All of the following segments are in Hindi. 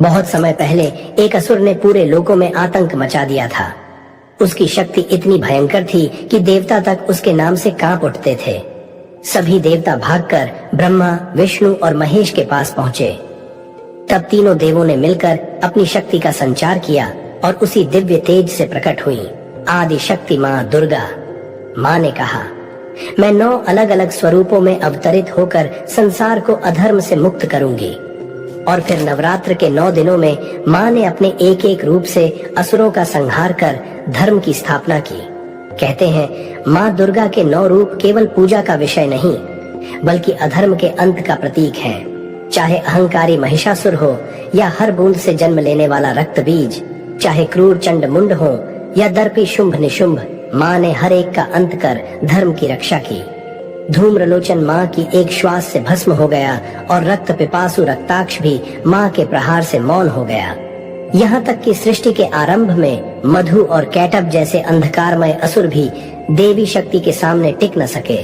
बहुत समय पहले एक असुर ने पूरे लोकों में आतंक मचा दिया था। उसकी शक्ति इतनी भयंकर थी कि देवता तक उसके नाम से कांप उठते थे। सभी देवता भागकर ब्रह्मा, विष्णु और महेश के पास पहुंचे। तब तीनों देवों ने मिलकर अपनी शक्ति का संचार किया और उसी दिव्य तेज से प्रकट हुई आदि शक्ति माँ दुर्गा। माँ ने कहा, मैं 9 अलग अलग स्वरूपों में अवतरित होकर संसार को अधर्म से मुक्त करूंगी। और फिर नवरात्र के 9 दिनों में माँ ने अपने एक एक रूप से असुरों का संहार कर धर्म की स्थापना की। कहते हैं, माँ दुर्गा के 9 रूप केवल पूजा का विषय नहीं, बल्कि अधर्म के अंत का प्रतीक हैं। चाहे अहंकारी महिषासुर हो या हर बूंद से जन्म लेने वाला रक्त बीज, चाहे क्रूर चंड मुंड हो या दर्पी शुंभ निशुंभ, माँ ने हर एक का अंत कर धर्म की रक्षा की। धूम्रलोचन माँ की एक श्वास से भस्म हो गया और रक्त पिपासु रक्ताक्ष भी माँ के प्रहार से मौन हो गया। यहाँ तक कि सृष्टि के आरंभ में मधु और कैटब जैसे अंधकारमय असुर भी देवी शक्ति के सामने टिक न सके।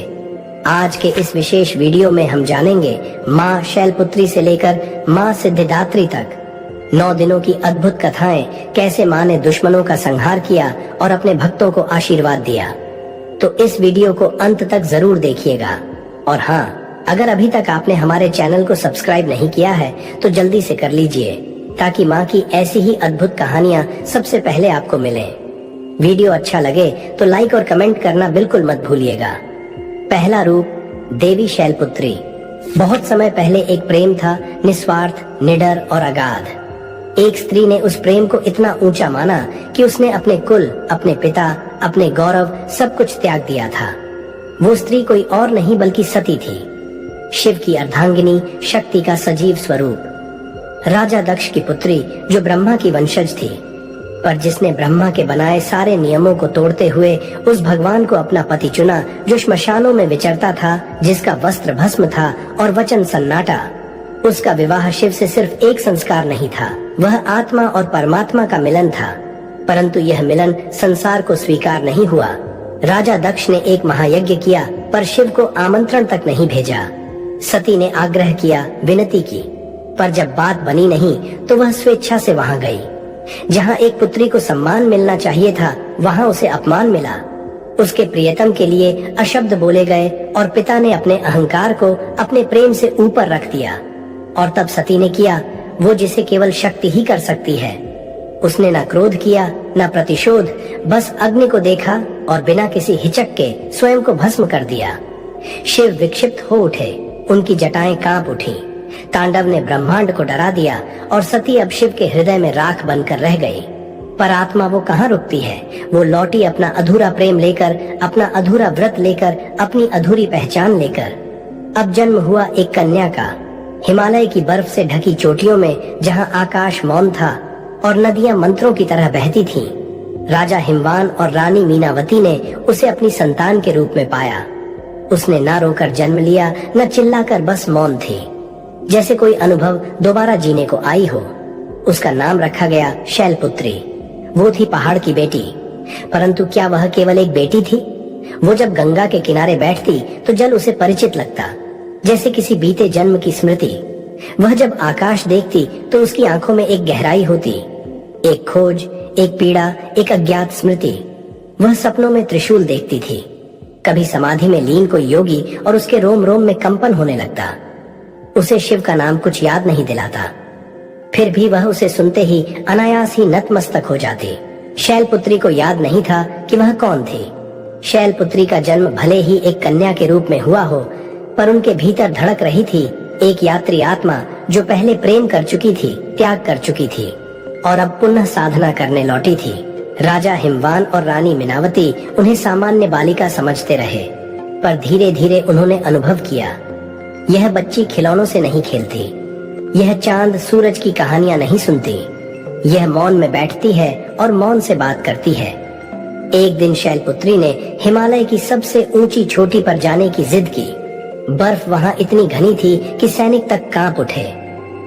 आज के इस विशेष वीडियो में हम जानेंगे माँ शैलपुत्री से लेकर माँ सिद्धिदात्री तक 9 दिनों की अद्भुत कथाएं, कैसे माँ ने दुश्मनों का संहार किया और अपने भक्तों को आशीर्वाद दिया। तो इस वीडियो को अंत तक जरूर देखिएगा। और हाँ, अगर अभी तक आपने हमारे चैनल को सब्सक्राइब नहीं किया है तो जल्दी से कर लीजिए, ताकि माँ की ऐसी ही अद्भुत कहानियाँ सबसे पहले आपको मिले। वीडियो अच्छा लगे तो लाइक और कमेंट करना बिल्कुल मत भूलिएगा। पहला रूप, देवी शैलपुत्री। बहुत समय पहले एक प्रेम था, निस्वार्थ, निडर और अगाध। एक स्त्री ने उस प्रेम को इतना ऊंचा माना कि उसने अपने कुल, अपने पिता, अपने गौरव सब कुछ त्याग दिया था। वो स्त्री कोई और नहीं बल्कि सती थी, शिव की अर्धांगिनी, शक्ति का सजीव स्वरूप। राजा दक्ष की पुत्री जो ब्रह्मा की वंशज थी, पर जिसने ब्रह्मा के बनाए सारे नियमों को तोड़ते हुए उस भगवान को अपना पति चुना जो श्मशानों में विचरता था, जिसका वस्त्र भस्म था और वचन सन्नाटा। उसका विवाह शिव से सिर्फ एक संस्कार नहीं था, वह आत्मा और परमात्मा का मिलन था। परंतु यह मिलन संसार को स्वीकार नहीं हुआ। राजा दक्ष ने एक महायज्ञ किया, पर शिव को आमंत्रण तक नहीं भेजा। सती ने आग्रह किया, विनती की, पर जब बात बनी नहीं तो वह स्वेच्छा से वहां गई। जहां एक पुत्री को सम्मान मिलना चाहिए था, वहां उसे अपमान मिला। उसके प्रियतम के लिए अशब्द बोले गए और पिता ने अपने अहंकार को अपने प्रेम से ऊपर रख दिया। और तब सती ने किया वो जिसे केवल शक्ति ही कर सकती है। उसने न क्रोध किया न प्रतिशोध, बस अग्नि को देखा और बिना किसी हिचक के स्वयं को भस्म कर दिया। शिव विक्षिप्त हो उठे, उनकी जटाएं कांप उठी। तांडव ने ब्रह्मांड को डरा दिया और सती अब शिव के हृदय में राख बनकर रह गई। पर आत्मा वो कहाँ रुकती है, वो लौटी अपना अधूरा प्रेम लेकर, अपना अधूरा व्रत लेकर, अपनी अधूरी पहचान लेकर। अब जन्म हुआ एक कन्या का। हिमालय की बर्फ से ढकी चोटियों में जहां आकाश मौन था और नदियां मंत्रों की तरह बहती थीं, राजा हिमवान और रानी मीनावती ने उसे अपनी संतान के रूप में पाया। उसने ना रोकर जन्म लिया, न चिल्लाकर, बस मौन थी, जैसे कोई अनुभव दोबारा जीने को आई हो। उसका नाम रखा गया शैलपुत्री। वो थी पहाड़ की बेटी। परंतु क्या वह केवल एक बेटी थी? वो जब गंगा के किनारे बैठती तो जल उसे परिचित लगता, जैसे किसी बीते जन्म की स्मृति। वह जब आकाश देखती तो उसकी आंखों में एक गहराई होती, एक खोज, एक पीड़ा, एक अज्ञात स्मृति। वह सपनों में त्रिशूल देखती थी। कभी समाधि में लीन कोई योगी और उसके रोम रोम में कंपन होने लगता। उसे शिव का नाम कुछ याद नहीं दिलाता, फिर भी वह उसे सुनते ही अनायास ही नतमस्तक हो जाती। शैलपुत्री को याद नहीं था कि वह कौन थी। शैलपुत्री का जन्म भले ही एक कन्या के रूप में हुआ हो, पर उनके भीतर धड़क रही थी एक यात्री आत्मा जो पहले प्रेम कर चुकी थी, त्याग कर चुकी थी और अब पुनः साधना करने लौटी थी। राजा हिमवान और रानी मीनावती उन्हें सामान्य बालिका समझते रहे, पर धीरे धीरे उन्होंने अनुभव किया, यह बच्ची खिलौनों से नहीं खेलती, यह चांद सूरज की कहानियां नहीं सुनती, यह मौन में बैठती है और मौन से बात करती है। एक दिन शैलपुत्री ने हिमालय की सबसे ऊंची चोटी पर जाने की जिद की। बर्फ वहां इतनी घनी थी कि सैनिक तक कांप उठे,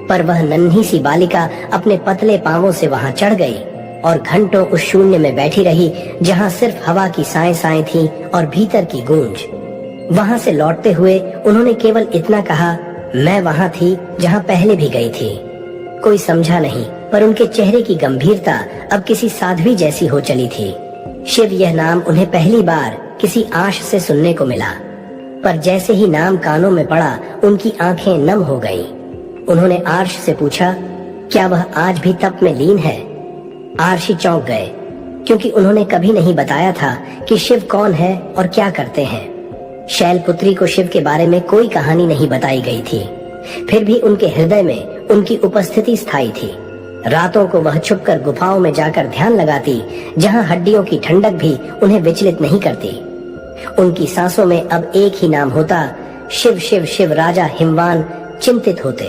पर वह नन्ही सी बालिका अपने पतले पांवों से वहां चढ़ गई और घंटों उस शून्य में बैठी रही जहां सिर्फ हवा की साएं साएं थीं और भीतर की गूंज। वहां से लौटते हुए उन्होंने केवल इतना कहा, मैं वहां थी जहां पहले भी गई थी। कोई समझा नहीं, पर उनके चेहरे की गंभीरता अब किसी साध्वी जैसी हो चली थी। शिव यह नाम उन्हें पहली बार किसी आश से सुनने को मिला, पर जैसे ही नाम कानों में पड़ा उनकी आंखें नम हो गईं। उन्होंने आर्ष से पूछा, क्या वह आज भी तप में लीन है? आर्षी चौंक गए, क्योंकि उन्होंने कभी नहीं बताया था कि शिव कौन है और क्या करते हैं। शैलपुत्री को शिव के बारे में कोई कहानी नहीं बताई गई थी, फिर भी उनके हृदय में उनकी उपस्थिति स्थायी थी। रातों को वह छुपकर गुफाओं में जाकर ध्यान लगाती, जहां हड्डियों की ठंडक भी उन्हें विचलित नहीं करती। उनकी सांसों में अब एक ही नाम होता, शिव शिव शिव। राजा हिमवान चिंतित होते।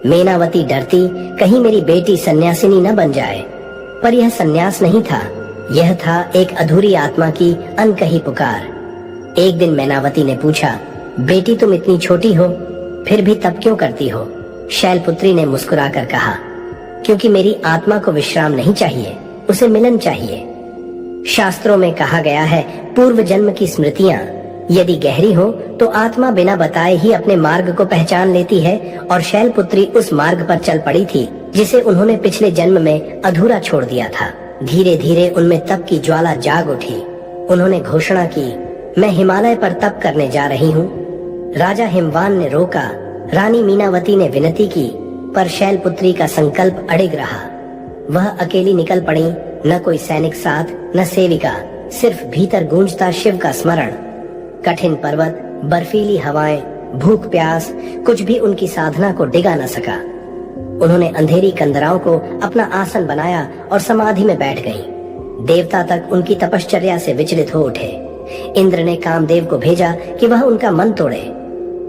मेनावती डरती, कहीं मेरी बेटी सन्यासिनी न बन जाए। पर यह सन्यास नहीं था, यह था एक अधूरी आत्मा की अनकही पुकार। एक दिन मेनावती ने पूछा, बेटी तुम इतनी छोटी हो, फिर भी तप क्यों करती हो? शैलपुत्री ने मुस्कुराकर कहा, क्योंकि मेरी आत्मा को विश्राम नहीं चाहिए, उसे मिलन चाहिए। शास्त्रों में कहा गया है, पूर्व जन्म की स्मृतियां यदि गहरी हो तो आत्मा बिना बताए ही अपने मार्ग को पहचान लेती है, और शैलपुत्री उस मार्ग पर चल पड़ी थी जिसे उन्होंने पिछले जन्म में अधूरा छोड़ दिया था। धीरे धीरे उनमें तप की ज्वाला जाग उठी। उन्होंने घोषणा की, मैं हिमालय पर तप करने जा रही हूँ। राजा हिमवान ने रोका, रानी मीनावती ने विनती की, पर शैलपुत्री का संकल्प अड़िग रहा। वह अकेली निकल पड़ी, न कोई सैनिक साथ, न सेविका, सिर्फ भीतर गूंजता शिव का स्मरण। कठिन पर्वत, बर्फीली हवाएं, भूख प्यास, कुछ भी उनकी साधना को डिगा न सका। उन्होंने अंधेरी कंदराओं को अपना आसन बनाया और समाधि में बैठ गईं। देवता तक उनकी तपश्चर्या से विचलित हो उठे। इंद्र ने कामदेव को भेजा कि वह उनका मन तोड़े।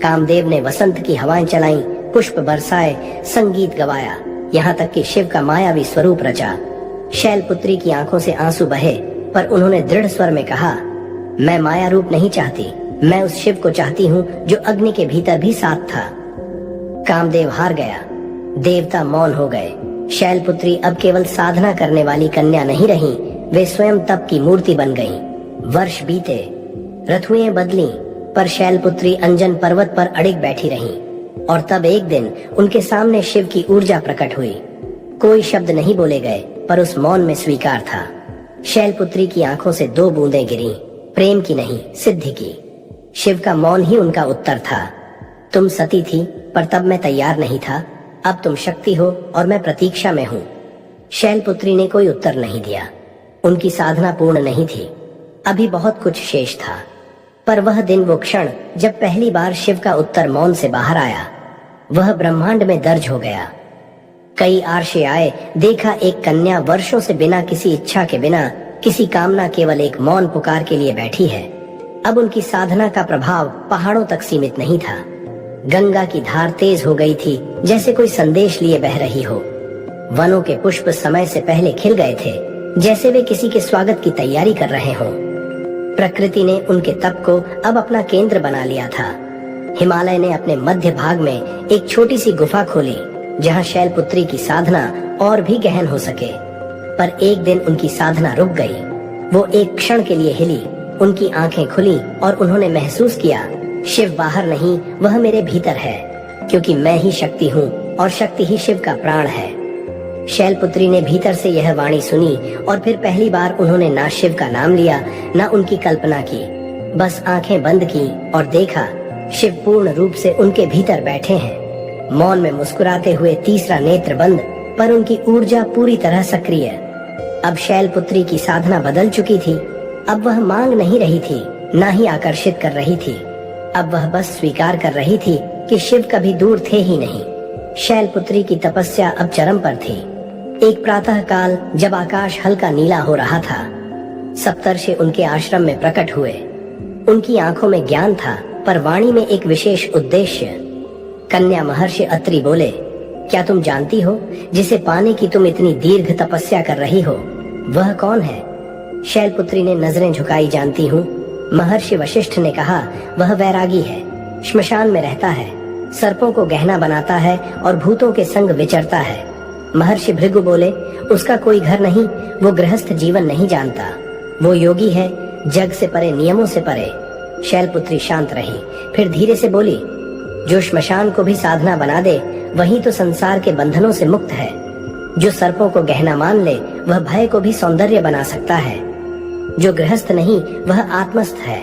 कामदेव ने वसंत की हवाएं चलाईं, पुष्प बरसाए, संगीत गवाया, यहाँ तक कि शिव का मायावी स्वरूप रचा। शैलपुत्री की आंखों से आंसू बहे, पर उन्होंने दृढ़ स्वर में कहा, मैं माया रूप नहीं चाहती, मैं उस शिव को चाहती हूँ जो अग्नि के भीतर भी साथ था। कामदेव हार गया। देवता मौन हो गए। शैलपुत्री अब केवल साधना करने वाली कन्या नहीं रही, वे स्वयं तप की मूर्ति बन गईं। वर्ष बीते, ऋतुएं बदली, पर शैलपुत्री अंजन पर्वत पर अड़िग बैठी रहीं। और तब एक दिन उनके सामने शिव की ऊर्जा प्रकट हुई। कोई शब्द नहीं बोले गए, पर उस मौन में स्वीकार था। शैलपुत्री की आंखों से 2 बूंदें गिरीं, प्रेम की नहीं, सिद्धि की। शिव का मौन ही उनका उत्तर था। तुम सती थी, पर तब मैं तैयार नहीं था। अब तुम शक्ति हो और मैं प्रतीक्षा में हूँ। शैलपुत्री ने कोई उत्तर नहीं दिया। उनकी साधना पूर्ण नहीं थी, अभी बहुत कुछ शेष था। पर वह दिन, वो क्षण, जब पहली बार शिव का उत्तर मौन से बाहर आया, वह ब्रह्मांड में दर्ज हो गया। कई आर्षे आए, देखा एक कन्या वर्षों से बिना किसी इच्छा के, बिना किसी कामना, केवल एक मौन पुकार के लिए बैठी है। अब उनकी साधना का प्रभाव पहाड़ों तक सीमित नहीं था। गंगा की धार तेज हो गई थी, जैसे कोई संदेश लिए बह रही हो। वनों के पुष्प समय से पहले खिल गए थे, जैसे वे किसी के स्वागत की तैयारी कर रहे हों। प्रकृति ने उनके तप को अब अपना केंद्र बना लिया था। हिमालय ने अपने मध्य भाग में एक छोटी सी गुफा खोली, जहां शैलपुत्री की साधना और भी गहन हो सके। पर एक दिन उनकी साधना रुक गई। वो एक क्षण के लिए हिली, उनकी आंखें खुली और उन्होंने महसूस किया, शिव बाहर नहीं, वह मेरे भीतर है, क्योंकि मैं ही शक्ति हूँ और शक्ति ही शिव का प्राण है। शैलपुत्री ने भीतर से यह वाणी सुनी, और फिर पहली बार उन्होंने ना शिव का नाम लिया, ना उनकी कल्पना की। बस आंखें बंद की और देखा, शिव पूर्ण रूप से उनके भीतर बैठे हैं। मौन में मुस्कुराते हुए, तीसरा नेत्र बंद, पर उनकी ऊर्जा पूरी तरह सक्रिय। अब शैलपुत्री की साधना बदल चुकी थी। अब वह मांग नहीं रही थी, ना ही आकर्षित कर रही थी। अब वह बस स्वीकार कर रही थी कि शिव कभी दूर थे ही नहीं। शैलपुत्री की तपस्या अब चरम पर थी। एक प्रातः काल, जब आकाश हल्का नीला हो रहा था, सप्तर्षि उनके आश्रम में प्रकट हुए। उनकी आंखों में ज्ञान था, पर वाणी में एक विशेष उद्देश्य। कन्या महर्षि अत्रि बोले, क्या तुम जानती हो, जिसे पाने की तुम इतनी दीर्घ तपस्या कर रही हो, वह कौन है? शैलपुत्री ने नजरें झुकाई, जानती हूँ। महर्षि वशिष्ठ ने कहा, वह वैरागी है, श्मशान में रहता है, सर्पों को गहना बनाता है और भूतों के संग विचरता है। महर्षि भृगु बोले, उसका कोई घर नहीं, वो गृहस्थ जीवन नहीं जानता, वो योगी है, जग से परे, नियमों से परे। शैलपुत्री शांत रही, फिर धीरे से बोली, जो श्मशान को भी साधना बना दे, वही तो संसार के बंधनों से मुक्त है। जो सर्पों को गहना मान ले वह भय को भी सौंदर्य बना सकता है। जो गृहस्थ नहीं वह आत्मस्थ है।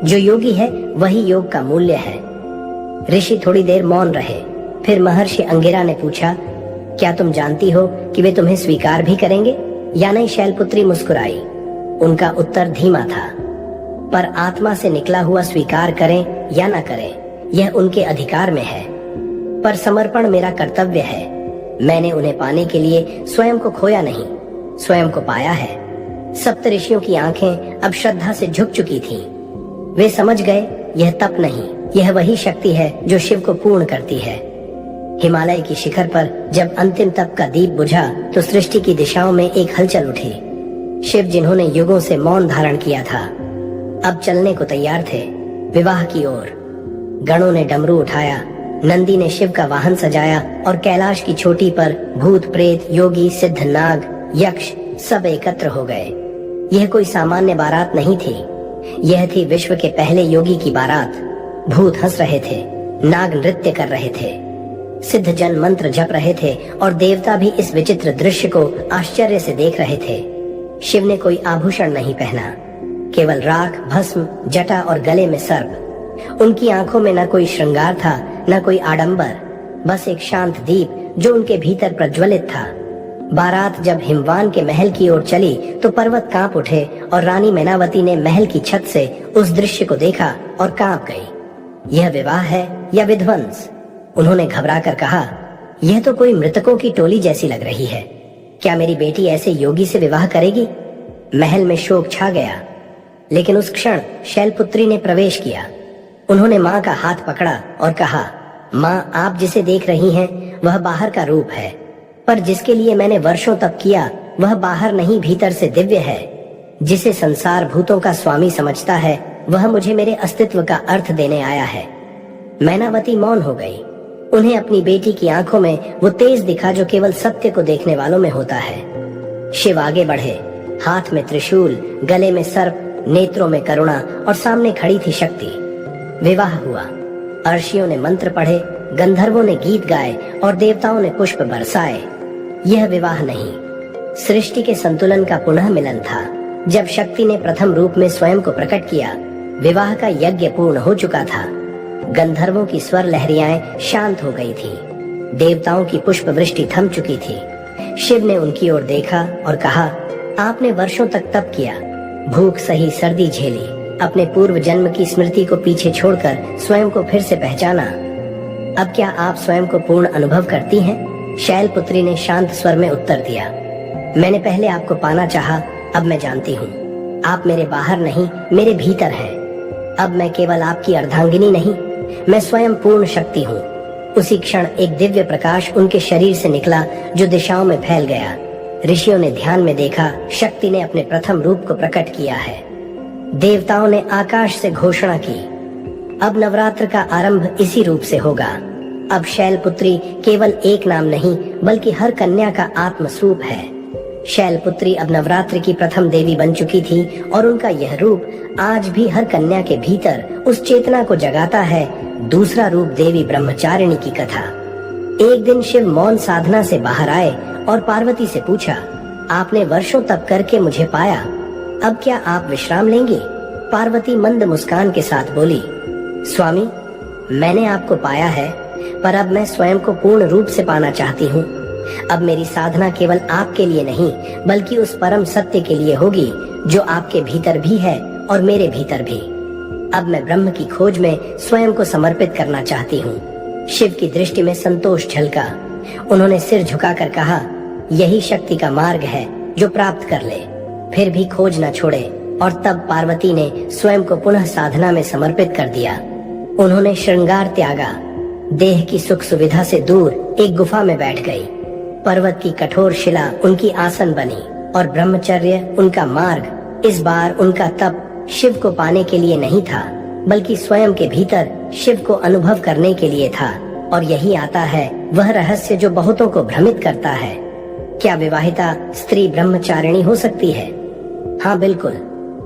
जो योगी है वही योग का मूल्य है। ऋषि थोड़ी देर मौन रहे। फिर महर्षि अंगिरा ने पूछा, क्या तुम जानती हो कि वे तुम्हें स्वीकार भी करेंगे या नहीं? शैलपुत्री मुस्कुराई। उनका उत्तर धीमा था, पर आत्मा से निकला हुआ स्वीकार करें या न करें यह उनके अधिकार में है। पर समर्पण मेरा कर्तव्य है। मैंने उन्हें पाने के लिए स्वयं को खोया नहीं, स्वयं को पाया है। सप्तऋषियों की आंखें अब श्रद्धा से झुक चुकी थीं। वे समझ गए यह तप नहीं, यह वही शक्ति है जो शिव को पूर्ण करती है। हिमालय की शिखर पर जब अंतिम तप का दीप बुझा तो सृष्टि की दिशाओं में एक हलचल उठी। शिव जिन्होंने युगों से मौन धारण किया था अब चलने को तैयार थे, विवाह की ओर। गणों ने डमरू उठाया, नंदी ने शिव का वाहन सजाया और कैलाश की चोटी पर भूत प्रेत योगी सिद्ध नाग यक्ष सब एकत्र हो गए। यह कोई सामान्य बारात नहीं थी, यह थी विश्व के पहले योगी की बारात। भूत हंस रहे थे, नाग नृत्य कर रहे थे, सिद्ध जन मंत्र जप रहे थे और देवता भी इस विचित्र दृश्य को आश्चर्य से देख रहे थे। शिव ने कोई आभूषण नहीं पहना, केवल राख भस्म जटा और गले में सर्प। उनकी आंखों में न कोई श्रृंगार था न कोई आडंबर, बस एक शांत दीप जो उनके भीतर प्रज्वलित था। बारात जब हिमवान के महल की ओर चली तो पर्वत कांप उठे और रानी मैनावती ने महल की छत से उस दृश्य को देखा और कांप गई। यह विवाह है या विध्वंस? उन्होंने घबराकर कहा, यह तो कोई मृतकों की टोली जैसी लग रही है। क्या मेरी बेटी ऐसे योगी से विवाह करेगी? महल में शोक छा गया। लेकिन उस क्षण शैलपुत्री ने प्रवेश किया। उन्होंने माँ का हाथ पकड़ा और कहा, माँ, आप जिसे देख रही हैं वह बाहर का रूप है, पर जिसके लिए मैंने वर्षों तप किया वह बाहर नहीं भीतर से दिव्य है। जिसे संसार भूतों का स्वामी समझता है वह मुझे मेरे अस्तित्व का अर्थ देने आया है। मैनावती मौन हो गई। उन्हें अपनी बेटी की आंखों में वो तेज दिखा जो केवल सत्य को देखने वालों में होता है। शिव आगे बढ़े, हाथ में त्रिशूल, गले में सर्प, नेत्रों में करुणा और सामने खड़ी थी शक्ति। विवाह हुआ। अर्षियों ने मंत्र पढ़े, गंधर्वों ने गीत गाए और देवताओं ने पुष्प बरसाए। यह विवाह नहीं, सृष्टि के संतुलन का पुनः मिलन था। जब शक्ति ने प्रथम रूप में स्वयं को प्रकट किया, विवाह का यज्ञ पूर्ण हो चुका था। गंधर्वों की स्वर लहरियाएं शांत हो गई थी, देवताओं की पुष्प वृष्टि थम चुकी थी। शिव ने उनकी ओर देखा और कहा, आपने वर्षों तक तप किया, भूख सही, सर्दी झेली, अपने पूर्व जन्म की स्मृति को पीछे छोड़कर स्वयं को फिर से पहचाना। अब क्या आप स्वयं को पूर्ण अनुभव करती हैं? शैलपुत्री ने शांत स्वर में उत्तर दिया, मैंने पहले आपको पाना चाहा, अब मैं जानती हूँ। आप मेरे बाहर नहीं, मेरे भीतर हैं। अब मैं केवल आपकी अर्धांगिनी नहीं, मैं स्वयं पूर्ण शक्ति हूँ। उसी क्षण एक दिव्य प्रकाश उनके शरीर से निकला जो दिशाओं में फैल गया। ऋषियों ने ध्यान में देखा, शक्ति ने अपने प्रथम रूप को प्रकट किया है। देवताओं ने आकाश से घोषणा की, अब नवरात्र का आरंभ इसी रूप से होगा। अब शैलपुत्री केवल एक नाम नहीं बल्कि हर कन्या का आत्मस्वरूप है। शैलपुत्री अब नवरात्र की प्रथम देवी बन चुकी थी और उनका यह रूप आज भी हर कन्या के भीतर उस चेतना को जगाता है। दूसरा रूप देवी ब्रह्मचारिणी की कथा। एक दिन शिव मौन साधना से बाहर आए और पार्वती से पूछा, आपने वर्षों तप करके मुझे पाया, अब क्या आप विश्राम लेंगी? पार्वती मंद मुस्कान के साथ बोली, स्वामी, मैंने आपको पाया है, पर अब मैं स्वयं को पूर्ण रूप से पाना चाहती हूँ। अब मेरी साधना केवल आपके लिए नहीं बल्कि उस परम सत्य के लिए होगी जो आपके भीतर भी है और मेरे भीतर भी। अब मैं ब्रह्म की खोज में स्वयं को समर्पित करना चाहती हूँ। शिव की दृष्टि में संतोष झलका। उन्होंने सिर झुकाकर कहा, यही शक्ति का मार्ग है जो प्राप्त कर ले, फिर भी खोज न छोड़े। और तब पार्वती ने स्वयं को पुनः साधना में समर्पित कर दिया। उन्होंने श्रृंगार त्यागा, देह की सुख सुविधा से दूर एक गुफा में बैठ गई। पर्वत की कठोर शिला उनकी आसन बनी और ब्रह्मचर्य उनका मार्ग। इस बार उनका तप शिव को पाने के लिए नहीं था बल्कि स्वयं के भीतर शिव को अनुभव करने के लिए था। और यही आता है वह रहस्य जो बहुतों को भ्रमित करता है। क्या विवाहिता स्त्री ब्रह्मचारिणी हो सकती है? हाँ, बिल्कुल।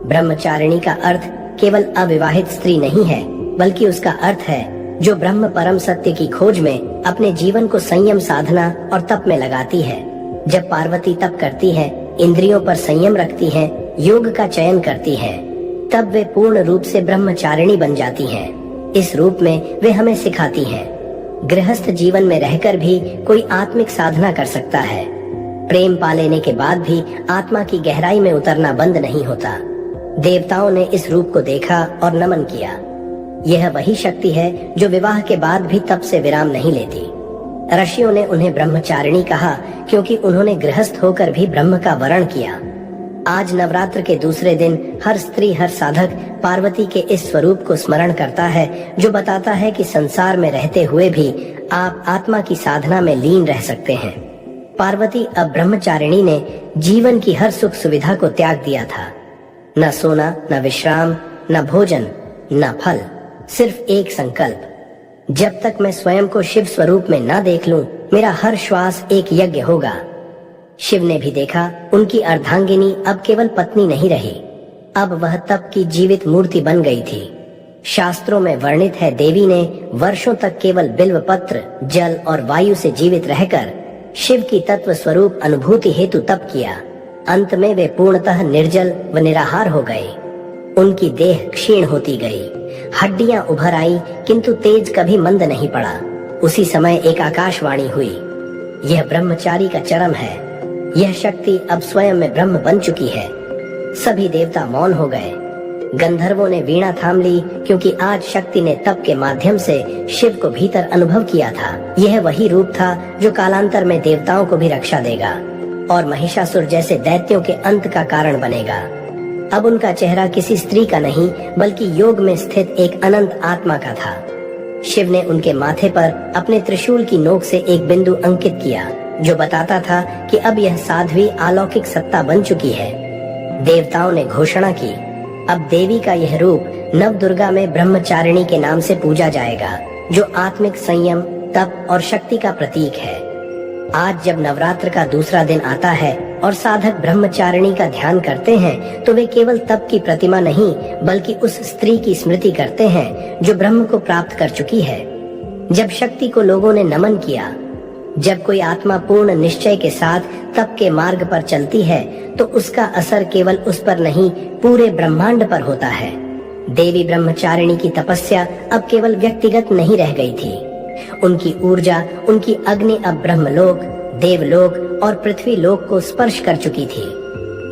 ब्रह्मचारिणी का अर्थ केवल अविवाहित स्त्री नहीं है बल्कि उसका अर्थ है जो ब्रह्म परम सत्य की खोज में अपने जीवन को संयम साधना और तप में लगाती है। जब पार्वती तप करती है, इंद्रियों पर संयम रखती है, योग का चयन करती है, तब वे पूर्ण रूप से ब्रह्मचारिणी बन जाती हैं। इस रूप में वे हमें सिखाती हैं। गृहस्थ जीवन में रहकर भी कोई आत्मिक साधना कर सकता है। प्रेम पा लेने के बाद भी आत्मा की गहराई में उतरना बंद नहीं होता। देवताओं ने इस रूप को देखा और नमन किया। यह वही शक्ति है जो विवाह के बाद भी तप से विराम नहीं लेती। ऋषियों ने उन्हें ब्रह्मचारिणी कहा क्योंकि उन्होंने गृहस्थ होकर भी ब्रह्म का वरण किया। आज नवरात्र के दूसरे दिन हर स्त्री हर साधक पार्वती के इस स्वरूप को स्मरण करता है, जो बताता है कि संसार में रहते हुए भी आप आत्मा की साधना में लीन रह सकते हैं। पार्वती अब ब्रह्मचारिणी ने जीवन की हर सुख सुविधा को त्याग दिया था। न सोना, न विश्राम, न भोजन, न फल, सिर्फ एक संकल्प, जब तक मैं स्वयं को शिव स्वरूप में न देख लूं, मेरा हर श्वास एक यज्ञ होगा। शिव ने भी देखा, उनकी अर्धांगिनी अब केवल पत्नी नहीं रही, अब वह तप की जीवित मूर्ति बन गई थी। शास्त्रों में वर्णित है, देवी ने वर्षों तक केवल बिल्व पत्र, जल और वायु से जीवित रहकर शिव की तत्व स्वरूप अनुभूति हेतु तप किया। अंत में वे पूर्णतः निर्जल व निराहार हो गए। उनकी देह क्षीण होती गई, हड्डियां उभर आई, किंतु तेज कभी मंद नहीं पड़ा। उसी समय एक आकाशवाणी हुई, यह ब्रह्मचारी का चरम है। यह शक्ति अब स्वयं में ब्रह्म बन चुकी है। सभी देवता मौन हो गए। गंधर्वों ने वीणा थाम ली, क्योंकि आज शक्ति ने तप के माध्यम से शिव को भीतर अनुभव किया था। यह वही रूप था जो कालांतर में देवताओं को भी रक्षा देगा और महिषासुर जैसे दैत्यों के अंत का कारण बनेगा। अब उनका चेहरा किसी स्त्री का नहीं, बल्कि योग में स्थित एक अनंत आत्मा का था। शिव ने उनके माथे पर अपने त्रिशूल की नोक से एक बिंदु अंकित किया, जो बताता था कि अब यह साध्वी अलौकिक सत्ता बन चुकी है। देवताओं ने घोषणा की, अब देवी का यह रूप नव दुर्गा में ब्रह्मचारिणी के नाम से पूजा जाएगा, जो आत्मिक संयम, तप और शक्ति का प्रतीक है। आज जब नवरात्र का दूसरा दिन आता है और साधक ब्रह्मचारिणी का ध्यान करते हैं, तो वे केवल तप की प्रतिमा नहीं, बल्कि उस स्त्री की स्मृति करते हैं जो ब्रह्म को प्राप्त कर चुकी है। जब शक्ति को लोगों ने नमन किया, जब कोई आत्मा पूर्ण निश्चय के साथ तप के मार्ग पर चलती है, तो उसका असर केवल उस पर नहीं, पूरे ब्रह्मांड पर होता है। देवी ब्रह्मचारिणी की तपस्या अब केवल व्यक्तिगत नहीं रह गई थी। उनकी ऊर्जा, उनकी अग्नि अब ब्रह्मलोक, देवलोक और पृथ्वी लोक को स्पर्श कर चुकी थी।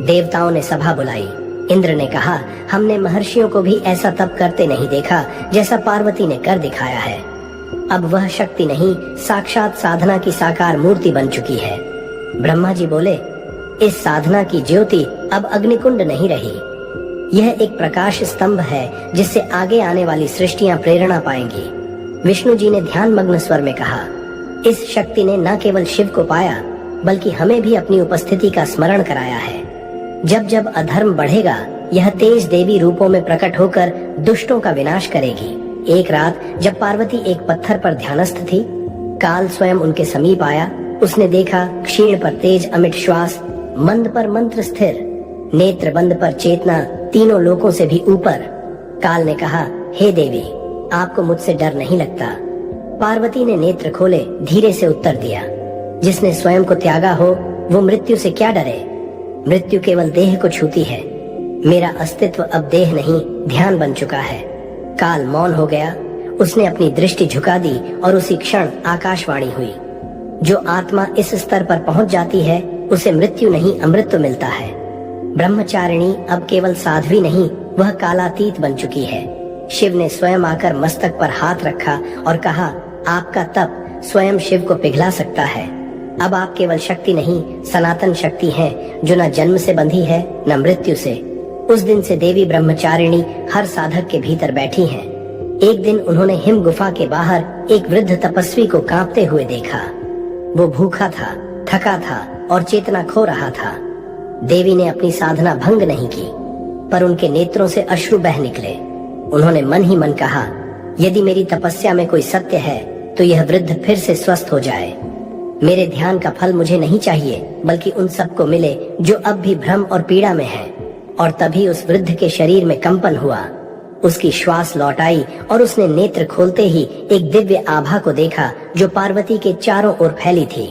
देवताओं ने सभा बुलाई। इंद्र ने कहा, हमने महर्षियों को भी ऐसा तप करते नहीं देखा जैसा पार्वती ने कर दिखाया है। अब वह शक्ति नहीं, साक्षात साधना की साकार मूर्ति बन चुकी है। ब्रह्मा जी बोले, इस साधना की ज्योति अब अग्निकुंड नहीं रही। यह एक प्रकाश स्तंभ है जिससे आगे आने वाली सृष्टियां प्रेरणा पाएंगी। विष्णु जी ने ध्यान मग्न स्वर में कहा, इस शक्ति ने न केवल शिव को पाया, बल्कि हमें भी अपनी उपस्थिति का स्मरण कराया है। जब जब अधर्म बढ़ेगा, यह तेज देवी रूपों में प्रकट होकर दुष्टों का विनाश करेगी। एक रात जब पार्वती एक पत्थर पर ध्यानस्थ थी, काल स्वयं उनके समीप आया। उसने देखा, क्षीण पर तेज अमिट श्वास, मंद पर मंत्र स्थिर, नेत्र बंद पर चेतना तीनों लोकों से भी ऊपर। काल ने कहा, हे देवी, आपको मुझसे डर नहीं लगता? पार्वती ने नेत्र खोले, धीरे से उत्तर दिया, जिसने स्वयं को त्यागा हो वो मृत्यु से क्या डरे? मृत्यु केवल देह को छूती है। मेरा अस्तित्व अब देह नहीं, ध्यान बन चुका है। काल मौन हो गया। उसने अपनी दृष्टि झुका दी और उसी क्षण आकाशवाणी हुई, जो आत्मा इस स्तर पर पहुंच जाती है, उसे मृत्यु नहीं, अमृत मिलता है। ब्रह्मचारिणी अब केवल साध्वी नहीं, वह कालातीत बन चुकी है। शिव ने स्वयं आकर मस्तक पर हाथ रखा और कहा, आपका तप स्वयं शिव को पिघला सकता है। अब आप केवल शक्ति नहीं, सनातन शक्ति हैं, जो न जन्म से बंधी है न मृत्यु से। उस दिन से देवी ब्रह्मचारिणी हर साधक के भीतर बैठी हैं। एक दिन उन्होंने हिम गुफा के बाहर एक वृद्ध तपस्वी को कांपते हुए देखा। वो भूखा था, थका था और चेतना खो रहा था। देवी ने अपनी साधना भंग नहीं की, पर उनके नेत्रों से अश्रु बह निकले। उन्होंने मन ही मन कहा, यदि मेरी तपस्या में कोई सत्य है तो यह वृद्ध फिर से स्वस्थ हो जाए। मेरे ध्यान का फल मुझे नहीं चाहिए, बल्कि उन सबको मिले जो अब भी भ्रम और पीड़ा में हैं। और तभी उस वृद्ध के शरीर में कंपन हुआ। उसकी श्वास लौट आई और उसने नेत्र खोलते ही एक दिव्य आभा को देखा जो पार्वती के चारों ओर फैली थी।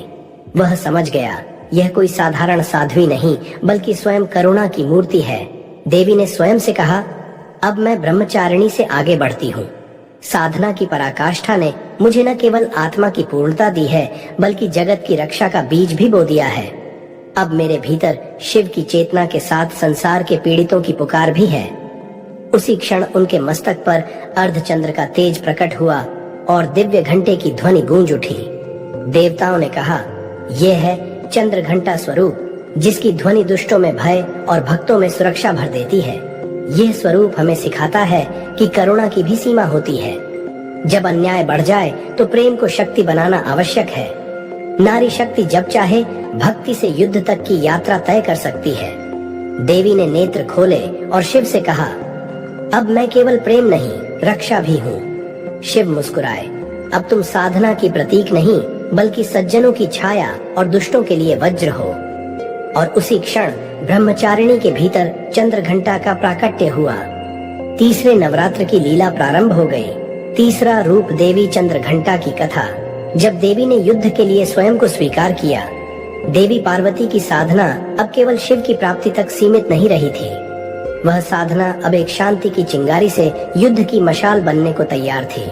वह समझ गया यह कोई साधारण साध्वी नहीं बल्कि स्वयं करुणा की मूर्ति है। देवी ने स्वयं से कहा, अब मैं ब्रह्मचारिणी से आगे बढ़ती हूँ। साधना की पराकाष्ठा ने मुझे न केवल आत्मा की पूर्णता दी है बल्कि जगत की रक्षा का बीज भी बो दिया है। अब मेरे भीतर शिव की चेतना के साथ संसार के पीड़ितों की पुकार भी है। उसी क्षण उनके मस्तक पर अर्धचंद्र का तेज प्रकट हुआ और दिव्य घंटे की ध्वनि गूंज उठी। देवताओं ने कहा, यह है चंद्र घंटा स्वरूप, जिसकी ध्वनि दुष्टों में भय और भक्तों में सुरक्षा भर देती है। यह स्वरूप हमें सिखाता है कि करुणा की भी सीमा होती है। जब अन्याय बढ़ जाए तो प्रेम को शक्ति बनाना आवश्यक है। नारी शक्ति जब चाहे भक्ति से युद्ध तक की यात्रा तय कर सकती है। देवी ने नेत्र खोले और शिव से कहा, अब मैं केवल प्रेम नहीं, रक्षा भी हूँ। शिव मुस्कुराए, अब तुम साधना की प्रतीक नहीं बल्कि सज्जनों की छाया और दुष्टों के लिए वज्र हो। और उसी क्षण ब्रह्मचारिणी के भीतर चंद्र घंटा का प्राकट्य हुआ। तीसरे नवरात्र की लीला प्रारंभ हो गई। तीसरा रूप देवी चंद्र घंटा की कथा। जब देवी ने युद्ध के लिए स्वयं को स्वीकार किया, देवी पार्वती की साधना अब केवल शिव की प्राप्ति तक सीमित नहीं रही थी। वह साधना अब एक शांति की चिंगारी से युद्ध की मशाल बनने को तैयार थी।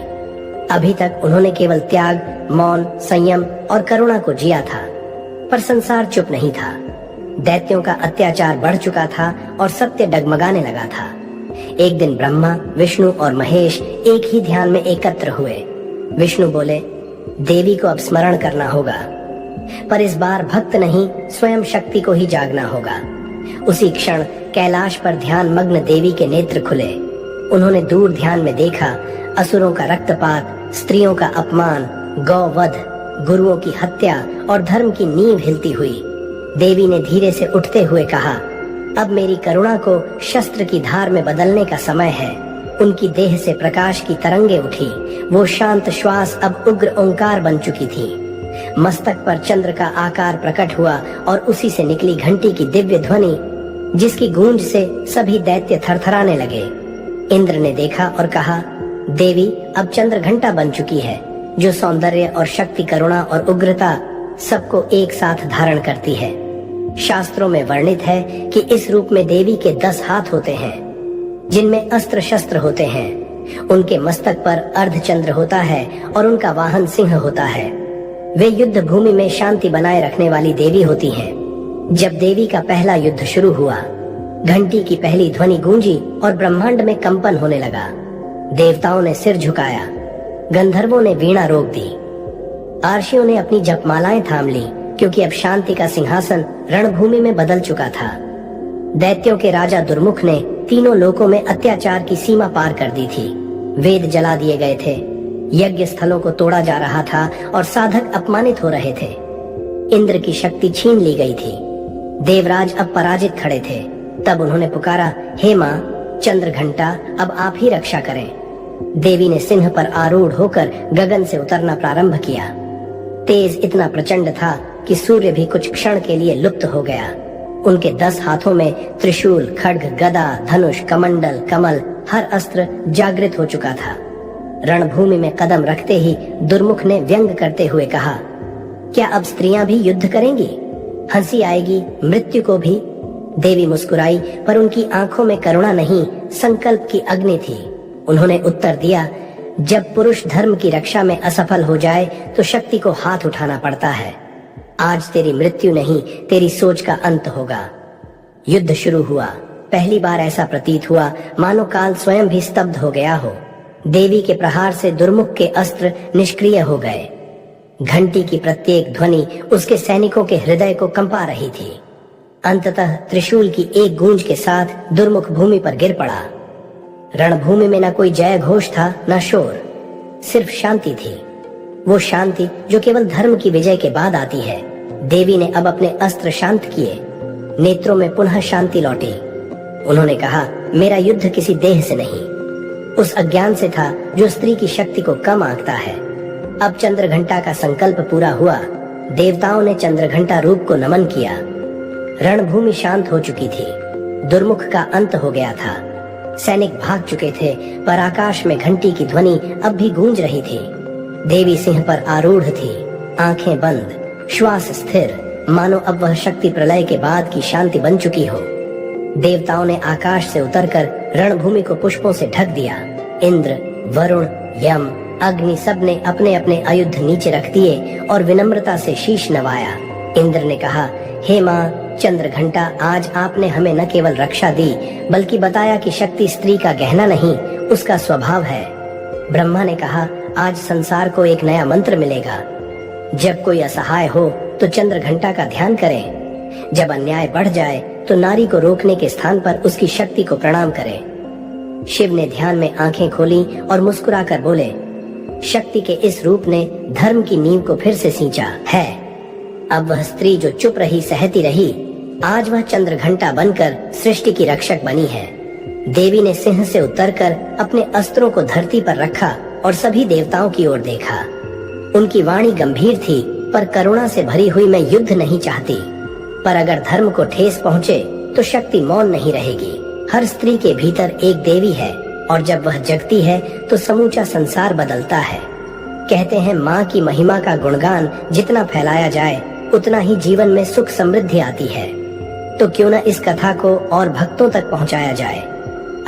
अभी तक उन्होंने केवल त्याग, मौन, संयम और करुणा को जिया था, पर संसार चुप नहीं था। दैत्यों का अत्याचार बढ़ चुका था और सत्य डगमगाने लगा था। एक दिन ब्रह्मा, विष्णु और महेश एक ही ध्यान में एकत्र हुए। विष्णु बोले, देवी को अब स्मरण करना होगा, पर इस बार भक्त नहीं स्वयं शक्ति को ही जागना होगा। उसी क्षण कैलाश पर ध्यान मग्न देवी के नेत्र खुले। उन्होंने दूर ध्यान में देखा, असुरों का रक्तपात, स्त्रियों का अपमान, गौवध, गुरुओं की हत्या और धर्म की नींव हिलती हुई। देवी ने धीरे से उठते हुए कहा, अब मेरी करुणा को शस्त्र की धार में बदलने का समय है। उनकी देह से प्रकाश की तरंगे उठी। वो शांत श्वास अब उग्र ओंकार बन चुकी थी। मस्तक पर चंद्र का आकार प्रकट हुआ और उसी से निकली घंटी की दिव्य ध्वनि, जिसकी गूंज से सभी दैत्य थरथराने लगे। इंद्र ने देखा और कहा, देवी अब चंद्र घंटा बन चुकी है, जो सौंदर्य और शक्ति, करुणा और उग्रता सबको एक साथ धारण करती है। शास्त्रों में वर्णित है कि इस रूप में देवी के 10 हाथ होते हैं, जिनमें अस्त्र शस्त्र होते हैं। उनके मस्तक पर अर्धचंद्र होता है और उनका वाहन सिंह होता है। वे युद्ध भूमि में शांति बनाए रखने वाली देवी होती हैं। जब देवी का पहला युद्ध शुरू हुआ, घंटी की पहली ध्वनि गूंजी और ब्रह्मांड में कंपन होने लगा। देवताओं ने सिर झुकाया, गंधर्वों ने वीणा रोक दी, आर्षियों ने अपनी जपमालाएं थाम ली, क्योंकि अब शांति का सिंहासन रणभूमि में बदल चुका था। दैत्यों के राजा दुर्मुख ने तीनों लोकों में अत्याचार की सीमा पार कर दी थी। वेद जला दिए गए थे, यज्ञ स्थलों को तोड़ा जा रहा था और साधक अपमानित हो रहे थे। इंद्र की शक्ति छीन ली गई थी। देवराज अब पराजित खड़े थे। तब उन्होंने पुकारा, हे माँ चंद्र घंटा, अब आप ही रक्षा करें। देवी ने सिंह पर आरूढ़ होकर गगन से उतरना प्रारंभ किया। तेज इतना प्रचंड था कि सूर्य भी कुछ क्षण के लिए लुप्त हो गया। उनके 10 हाथों में त्रिशूल, खड्ग, गदा, धनुष, कमंडल, कमल, हर अस्त्र जागृत हो चुका था। रणभूमि में कदम रखते ही दुर्मुख ने व्यंग करते हुए कहा, क्या अब स्त्रियां भी युद्ध करेंगी? हंसी आएगी मृत्यु को भी। देवी मुस्कुराई, पर उनकी आंखों में करुणा नहीं, संकल्प की अग्नि थी। उन्होंने उत्तर दिया, जब पुरुष धर्म की रक्षा में असफल हो जाए तो शक्ति को हाथ उठाना पड़ता है। आज तेरी मृत्यु नहीं, तेरी सोच का अंत होगा। युद्ध शुरू हुआ। पहली बार ऐसा प्रतीत हुआ मानो काल स्वयं भी स्तब्ध हो गया हो। देवी के प्रहार से दुर्मुख के अस्त्र निष्क्रिय हो गए। घंटी की प्रत्येक ध्वनि उसके सैनिकों के हृदय को कंपा रही थी। अंततः त्रिशूल की एक गूंज के साथ दुर्मुख भूमि पर गिर पड़ा। रणभूमि में न कोई जय घोष था, न शोर, सिर्फ शांति थी। वो शांति जो केवल धर्म की विजय के बाद आती है। देवी ने अब अपने अस्त्र शांत किए। नेत्रों में पुनः शांति लौटी। उन्होंने कहा, मेरा युद्ध किसी देह से नहीं, उस अज्ञान से था जो स्त्री की शक्ति को कम आंकता है। अब चंद्र घंटा का संकल्प पूरा हुआ। देवताओं ने चंद्र घंटा रूप को नमन किया। रणभूमि शांत हो चुकी थी। दुर्मुख का अंत हो गया था। सैनिक भाग चुके थे, पर आकाश में घंटी की ध्वनि अब भी गूंज रही थी। देवी सिंह पर आरूढ़ थी, आंखें बंद, श्वास स्थिर, मानो अब वह शक्ति प्रलय के बाद की शांति बन चुकी हो। देवताओं ने आकाश से उतरकर रणभूमि को पुष्पों से ढक दिया। इंद्र, वरुण, यम, अग्नि सब ने अपने अपने आयुध नीचे रख दिए और विनम्रता से शीश नवाया। इंद्र ने कहा, हे माँ चंद्रघंटा, आज आपने हमें न केवल रक्षा दी बल्कि बताया कि शक्ति स्त्री का गहना नहीं, उसका स्वभाव है। ब्रह्मा ने कहा, आज संसार को एक नया मंत्र मिलेगा। जब कोई असहाय हो तो चंद्रघंटा का ध्यान करें। जब अन्याय बढ़ जाए तो नारी को रोकने के स्थान पर उसकी शक्ति को प्रणाम करें। शिव ने ध्यान में आंखें खोली और मुस्कुराकर बोले, शक्ति के इस रूप ने धर्म की नींव को फिर से सींचा है। अब वह स्त्री जो चुप रही, सहती रही, आज वह चंद्रघंटा बनकर सृष्टि की रक्षक बनी है। देवी ने सिंह से उतरकर अपने अस्त्रों को धरती पर रखा और सभी देवताओं की ओर देखा। उनकी वाणी गंभीर थी, पर करुणा से भरी हुई। मैं युद्ध नहीं चाहती, पर अगर धर्म को ठेस पहुँचे तो शक्ति मौन नहीं रहेगी। हर स्त्री के भीतर एक देवी है और जब वह जगती है तो समूचा संसार बदलता है। कहते हैं, माँ की महिमा का गुणगान जितना फैलाया जाए उतना ही जीवन में सुख समृद्धि आती है। तो क्यों न इस कथा को और भक्तों तक पहुँचाया जाए।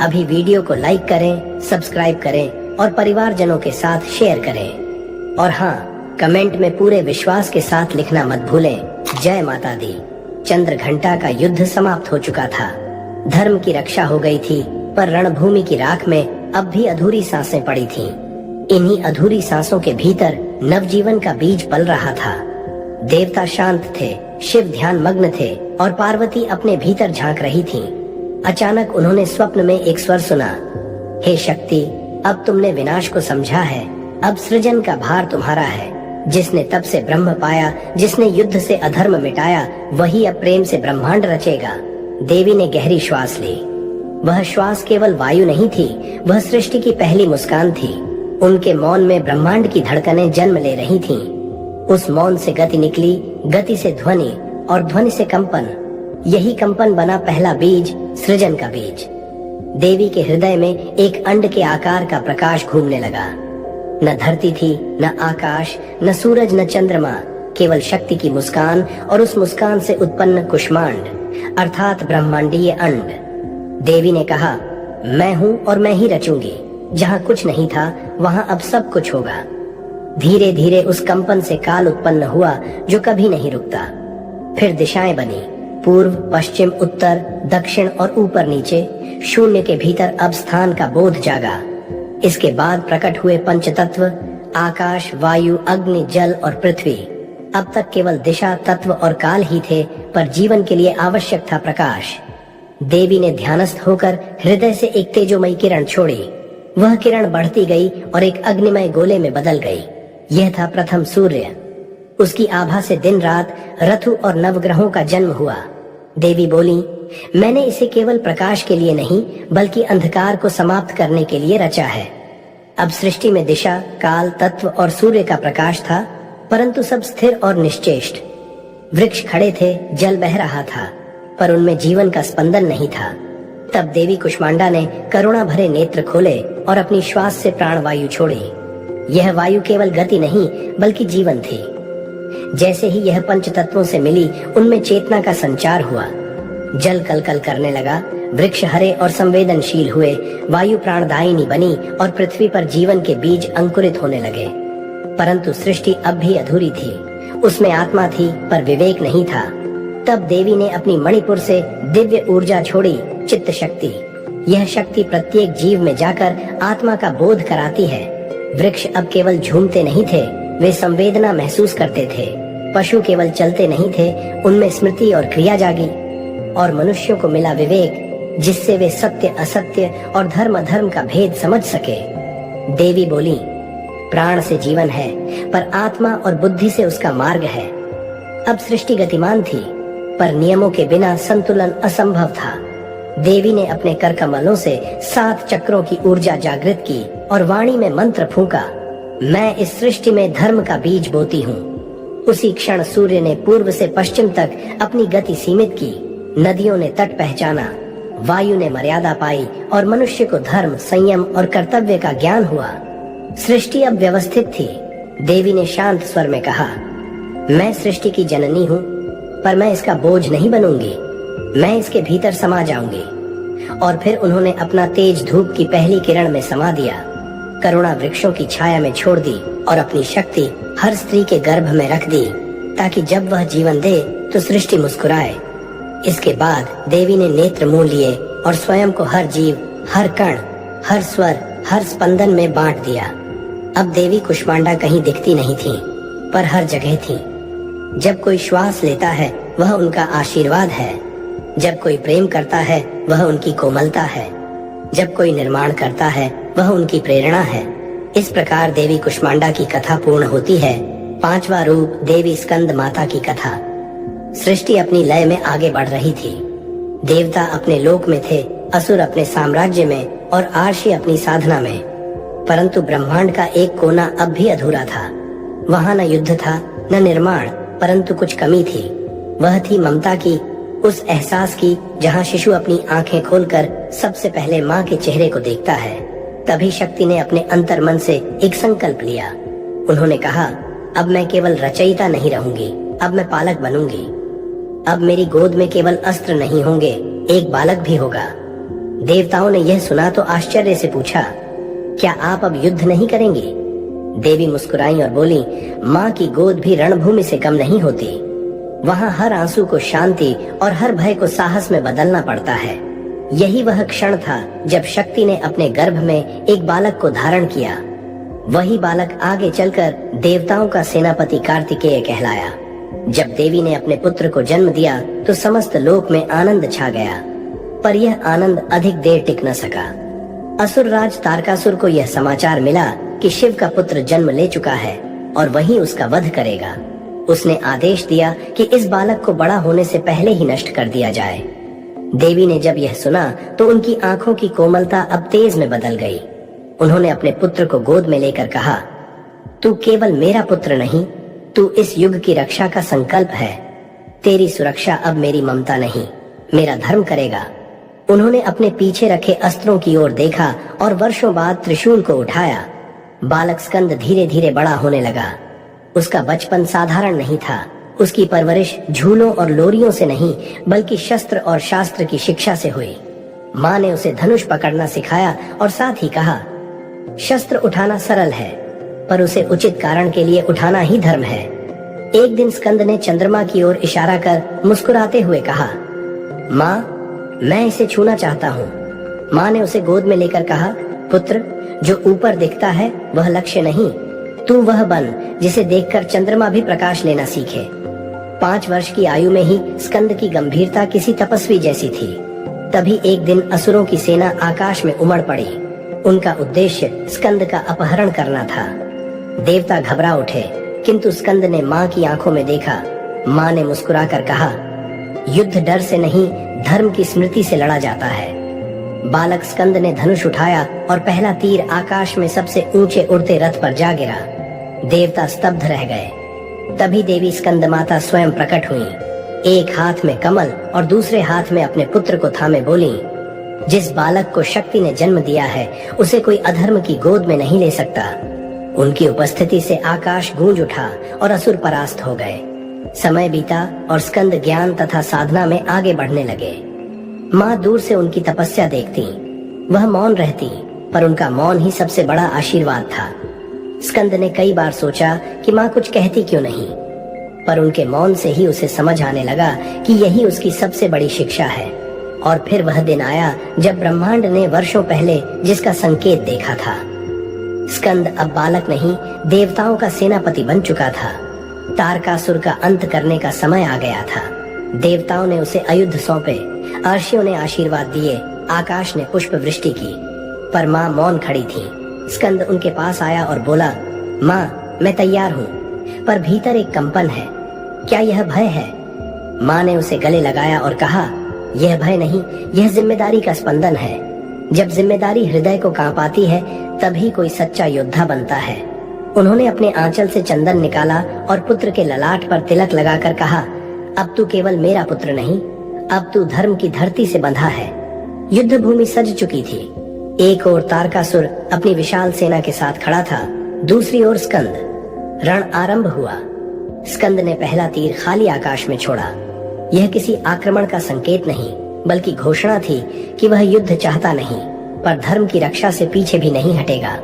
अभी वीडियो को लाइक करें, सब्सक्राइब करें और परिवारजनों के साथ शेयर करें। और हाँ, कमेंट में पूरे विश्वास के साथ लिखना मत भूलें, जय माता दी। चंद्रघंटा का युद्ध समाप्त हो चुका था। धर्म की रक्षा हो गई थी, पर रणभूमि की राख में अब भी अधूरी सांसें पड़ी थीं। इन्हीं अधूरी सांसों के भीतर नवजीवन का बीज पल रहा था। देवता शांत थे, शिव ध्यान मग्न थे और पार्वती अपने भीतर झांक रही थीं। अचानक उन्होंने स्वप्न में एक स्वर सुना, हे शक्ति, अब तुमने विनाश को समझा है, अब सृजन का भार तुम्हारा है। जिसने तप से ब्रह्म पाया, जिसने युद्ध से अधर्म मिटाया, वही अब प्रेम से ब्रह्मांड रचेगा। देवी ने गहरी श्वास ली। वह श्वास केवल वायु नहीं थी, वह सृष्टि की पहली मुस्कान थी। उनके मौन में ब्रह्मांड की धड़कनें जन्म ले रही थीं। उस मौन से गति निकली, गति से ध्वनि और ध्वनि से कंपन। यही कंपन बना पहला बीज, सृजन का बीज। देवी के हृदय में एक अंड के आकार का प्रकाश घूमने लगा। न धरती थी, न आकाश, न सूरज, न चंद्रमा, केवल शक्ति की मुस्कान और उस मुस्कान से उत्पन्न कुष्मांड अर्थात ब्रह्मांडीय अंड। देवी ने कहा, मैं हूँ और मैं ही रचूंगी। जहाँ कुछ नहीं था वहाँ अब सब कुछ होगा। धीरे धीरे उस कंपन से काल उत्पन्न हुआ जो कभी नहीं रुकता। फिर दिशाएं बनी, पूर्व, पश्चिम, उत्तर, दक्षिण और ऊपर नीचे। शून्य के भीतर अब स्थान का बोध जागा। इसके बाद प्रकट हुए पंचतत्व, आकाश, वायु, अग्नि, जल और पृथ्वी। अब तक केवल दिशा, तत्व और काल ही थे, पर जीवन के लिए आवश्यक था प्रकाश। देवी ने ध्यानस्थ होकर हृदय से एक तेजोमयी किरण छोड़ी। वह किरण बढ़ती गई और एक अग्निमय गोले में बदल गई। यह था प्रथम सूर्य। उसकी आभा से दिन रात, ऋतु और नवग्रहों का जन्म हुआ। देवी बोली, मैंने इसे केवल प्रकाश के लिए नहीं बल्कि अंधकार को समाप्त करने के लिए रचा है। अब सृष्टि में दिशा, काल, तत्व और सूर्य का प्रकाश था, परंतु सब स्थिर और निश्चेष्ट। वृक्ष खड़े थे, जल बह रहा था, पर उनमें जीवन का स्पंदन नहीं था। तब देवी कुष्मांडा ने करुणा भरे नेत्र खोले और अपनी श्वास से प्राण वायु छोड़ी। यह वायु केवल गति नहीं बल्कि जीवन थी। जैसे ही यह पंच तत्वों से मिली, उनमें चेतना का संचार हुआ। जल कलकल करने लगा, वृक्ष हरे और संवेदनशील हुए, वायु प्राणदायिनी बनी और पृथ्वी पर जीवन के बीज अंकुरित होने लगे। परंतु सृष्टि अब भी अधूरी थी। उसमें आत्मा थी पर विवेक नहीं था। तब देवी ने अपनी मणिपुर से दिव्य ऊर्जा छोड़ी, चित्त शक्ति। यह शक्ति प्रत्येक जीव में जाकर आत्मा का बोध कराती है। वृक्ष अब केवल झूमते नहीं थे, वे संवेदना महसूस करते थे। पशु केवल चलते नहीं थे, उनमें स्मृति और क्रिया जागी। और मनुष्यों को मिला विवेक, जिससे वे सत्य असत्य और धर्म अधर्म का भेद समझ सके। देवी बोली, प्राण से जीवन है, पर आत्मा और बुद्धि से उसका मार्ग है। अब सृष्टि गतिमान थी, पर नियमों के बिना संतुलन असंभव था। देवी ने अपने कर कमलों से 7 चक्रों की ऊर्जा जागृत की और वाणी में मंत्र फूंका, मैं इस सृष्टि में धर्म का बीज बोती हूँ। उसी क्षण सूर्य ने पूर्व से पश्चिम तक अपनी गति सीमित की। नदियों ने तट पहचाना, वायु ने मर्यादा पाई और मनुष्य को धर्म, संयम और कर्तव्य का ज्ञान हुआ। सृष्टि अब व्यवस्थित थी। देवी ने शांत स्वर में कहा, मैं सृष्टि की जननी हूँ, पर मैं इसका बोझ नहीं बनूंगी। मैं इसके भीतर समा जाऊंगी। और फिर उन्होंने अपना तेज धूप की पहली किरण में समा दिया, करुणा वृक्षों की छाया में छोड़ दी और अपनी शक्ति हर स्त्री के गर्भ में रख दी, ताकि जब वह जीवन दे तो सृष्टि मुस्कुराए। इसके बाद देवी ने नेत्र मुंह लिए और स्वयं को हर जीव, हर कण, हर स्वर, हर स्पंदन में बांट दिया। अब देवी कुष्मांडा कहीं दिखती नहीं थी, पर हर जगह थी। जब कोई श्वास लेता है वह उनका आशीर्वाद है, जब कोई प्रेम करता है वह उनकी कोमलता है, जब कोई निर्माण करता है वह उनकी प्रेरणा है। इस प्रकार देवी कुष्मांडा की कथा पूर्ण होती है। 5वां रूप देवी स्कंद माता की कथा। सृष्टि अपनी लय में आगे बढ़ रही थी। देवता अपने लोक में थे, असुर अपने साम्राज्य में और आर्षि अपनी साधना में। परंतु ब्रह्मांड का एक कोना अब भी अधूरा था। वहाँ न युद्ध था, न निर्माण, परंतु कुछ कमी थी। वह थी ममता की, उस एहसास की जहाँ शिशु अपनी आंखें खोलकर सबसे पहले माँ के चेहरे को देखता है। तभी शक्ति ने अपने अंतर्मन से एक संकल्प लिया। उन्होंने कहा, अब मैं केवल रचयिता नहीं रहूंगी, अब मैं पालक बनूंगी। अब मेरी गोद में केवल अस्त्र नहीं होंगे, एक बालक भी होगा। देवताओं ने यह सुना तो आश्चर्य से पूछा, क्या आप अब युद्ध नहीं करेंगी? देवी मुस्कुराई और बोली, माँ की गोद भी रणभूमि से कम नहीं होती। वहाँ हर आंसू को शांति और हर भय को साहस में बदलना पड़ता है। यही वह क्षण था जब शक्ति ने अपने गर्भ में एक बालक को धारण किया। वही बालक आगे चलकर देवताओं का सेनापति कार्तिकेय कहलाया। जब देवी ने अपने पुत्र को जन्म दिया तो समस्त लोक में आनंद छा गया, पर यह आनंद अधिक देर टिक न सका। असुर राज तारकासुर को यह समाचार मिला कि शिव का पुत्र जन्म ले चुका है और वही उसका वध करेगा। उसने आदेश दिया कि इस बालक को बड़ा होने से पहले ही नष्ट कर दिया जाए। देवी ने जब यह सुना तो उनकी आंखों की कोमलता अब तेज में बदल गई। उन्होंने अपने पुत्र को गोद में लेकर कहा, तू केवल मेरा पुत्र नहीं, तू इस युग की रक्षा का संकल्प है। तेरी सुरक्षा अब मेरी ममता नहीं, मेरा धर्म करेगा। उन्होंने अपने पीछे रखे अस्त्रों की ओर देखा और वर्षों बाद त्रिशूल को उठाया। बालक स्कंद धीरे धीरे बड़ा होने लगा। उसका बचपन साधारण नहीं था। उसकी परवरिश झूलों और लोरियों से नहीं, बल्कि शस्त्र और शास्त्र की शिक्षा से हुई। माँ ने उसे धनुष पकड़ना सिखाया और साथ ही कहा, शस्त्र उठाना सरल है, पर उसे उचित कारण के लिए उठाना ही धर्म है। एक दिन स्कंद ने चंद्रमा की ओर इशारा कर मुस्कुराते हुए कहा, माँ, मैं इसे छूना चाहता हूँ। माँ ने उसे गोद में लेकर कहा, पुत्र, जो ऊपर दिखता है वह लक्ष्य नहीं, तू वह बन जिसे देखकर चंद्रमा भी प्रकाश लेना सीखे। 5 वर्ष की आयु में ही स्कंद की गंभीरता किसी तपस्वी जैसी थी। तभी एक दिन असुरों की सेना आकाश में उमड़ पड़ी। उनका उद्देश्य स्कंद का अपहरण करना था। देवता घबरा उठे, किंतु स्कंद ने माँ की आंखों में देखा। माँ ने मुस्कुराकर कहा, युद्ध डर से नहीं, धर्म की स्मृति से लड़ा जाता है। बालक स्कंद ने धनुष उठाया और पहला तीर आकाश में सबसे ऊंचे उड़ते रथ पर जा गिरा। देवता स्तब्ध रह गए। तभी देवी स्कंद माता स्वयं प्रकट हुई। एक हाथ में कमल और दूसरे हाथ में अपने पुत्र को थामे बोली, जिस बालक को शक्ति ने जन्म दिया है उसे कोई अधर्म की गोद में नहीं ले सकता। उनकी उपस्थिति से आकाश गूंज उठा और असुर परास्त हो गए। समय बीता और स्कंद ज्ञान तथा साधना में आगे बढ़ने लगे। माँ दूर से उनकी तपस्या देखती, वह मौन रहती, पर उनका मौन ही सबसे बड़ा आशीर्वाद था। स्कंद ने कई बार सोचा कि माँ कुछ कहती क्यों नहीं, पर उनके मौन से ही उसे समझ आने लगा कि यही उसकी सबसे बड़ी शिक्षा है। और फिर वह दिन आया जब ब्रह्मांड ने वर्षों पहले जिसका संकेत देखा था। स्कंद अब बालक नहीं, देवताओं का सेनापति बन चुका था। तारकासुर का अंत करने का समय आ गया था। देवताओं ने उसे अयुध सौंपे, अर्षियों ने आशीर्वाद दिए, आकाश ने पुष्प वृष्टि की, पर माँ मौन खड़ी थी। स्कंद उनके पास आया और बोला, माँ, मैं तैयार हूँ, पर भीतर एक कंपन है। क्या यह भय है? माँ ने उसे गले लगाया और कहा, यह भय नहीं, यह जिम्मेदारी का स्पंदन है। जब जिम्मेदारी हृदय को कांपाती है तभी कोई सच्चा योद्धा बनता है। उन्होंने अपने आंचल से चंदन निकाला और पुत्र के ललाट पर तिलक लगाकर कहा, अब तू केवल मेरा पुत्र नहीं, अब तू धर्म की धरती से बंधा है। युद्ध भूमि सज चुकी थी। एक ओर तारकासुर अपनी विशाल सेना के साथ खड़ा था, दूसरी ओर स्कंद। रण आरंभ हुआ। स्कंद ने पहला तीर खाली आकाश में छोड़ा। यह किसी आक्रमण का संकेत नहीं, बल्कि घोषणा थी कि वह युद्ध चाहता नहीं, पर धर्म की रक्षा से पीछे भी नहीं हटेगा।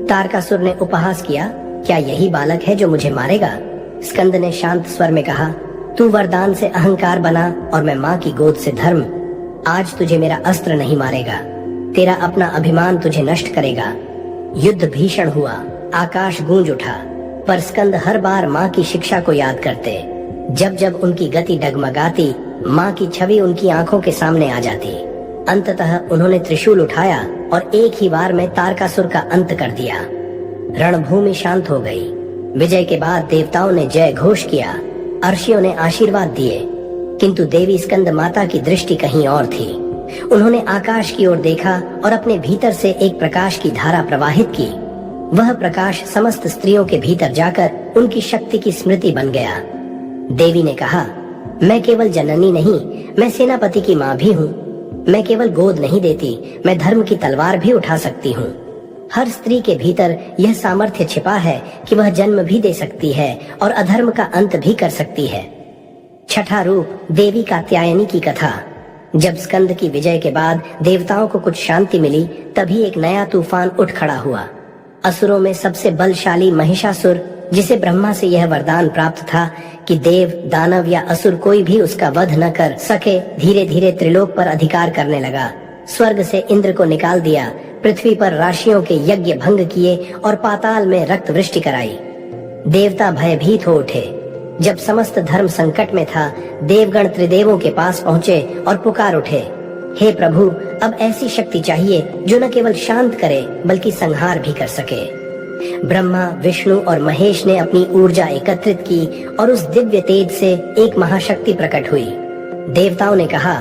तारकासुर ने उपहास किया, क्या यही बालक है जो मुझे मारेगा? स्कंद ने शांत स्वर में कहा, तू वरदान से अहंकार बना और मैं माँ की गोद से धर्म। आज तुझे मेरा अस्त्र नहीं मारेगा, तेरा अपना अभिमान तुझे नष्ट करेगा। युद्ध भीषण हुआ, आकाश गूंज उठा, पर स्कंद हर बार माँ की शिक्षा को याद करते। जब जब उनकी गति डगमगाती, माँ की छवि उनकी आंखों के सामने आ जाती। अंततः उन्होंने त्रिशूल उठाया और एक ही बार में तारकासुर का अंत कर दिया। रणभूमि शांत हो गई। विजय के बाद देवताओं ने जय घोष किया, अर्षियों ने आशीर्वाद दिए, किंतु देवी स्कंद माता की दृष्टि कहीं और थी। उन्होंने आकाश की ओर देखा और अपने भीतर से एक प्रकाश की धारा प्रवाहित की। वह प्रकाश समस्त स्त्रियों के भीतर जाकर उनकी शक्ति की स्मृति बन गया। देवी ने कहा, मैं केवल जननी नहीं, मैं सेनापति की माँ भी हूँ। मैं केवल गोद नहीं देती, मैं धर्म की तलवार भी उठा सकती हूँ। हर स्त्री के भीतर यह सामर्थ्य छिपा है कि वह जन्म भी दे सकती है और अधर्म का अंत भी कर सकती है। छठा रूप, देवी कात्यायनी की कथा। जब स्कंद की विजय के बाद देवताओं को कुछ शांति मिली, तभी एक नया तूफान उठ खड़ा हुआ। असुरों में सबसे बलशाली महिषासुर, जिसे ब्रह्मा से यह वरदान प्राप्त था कि देव, दानव या असुर कोई भी उसका वध न कर सके, धीरे धीरे त्रिलोक पर अधिकार करने लगा। स्वर्ग से इंद्र को निकाल दिया, पृथ्वी पर राशियों के यज्ञ भंग किए और पाताल में रक्त वृष्टि कराई। देवता भयभीत हो उठे। जब समस्त धर्म संकट में था, देवगण त्रिदेवों के पास पहुँचे और पुकार उठे, हे प्रभु, अब ऐसी शक्ति चाहिए जो न केवल शांत करे बल्कि संहार भी कर सके। ब्रह्मा, विष्णु और महेश ने अपनी ऊर्जा एकत्रित की और उस दिव्य तेज से एक महाशक्ति प्रकट हुई। देवताओं ने कहा,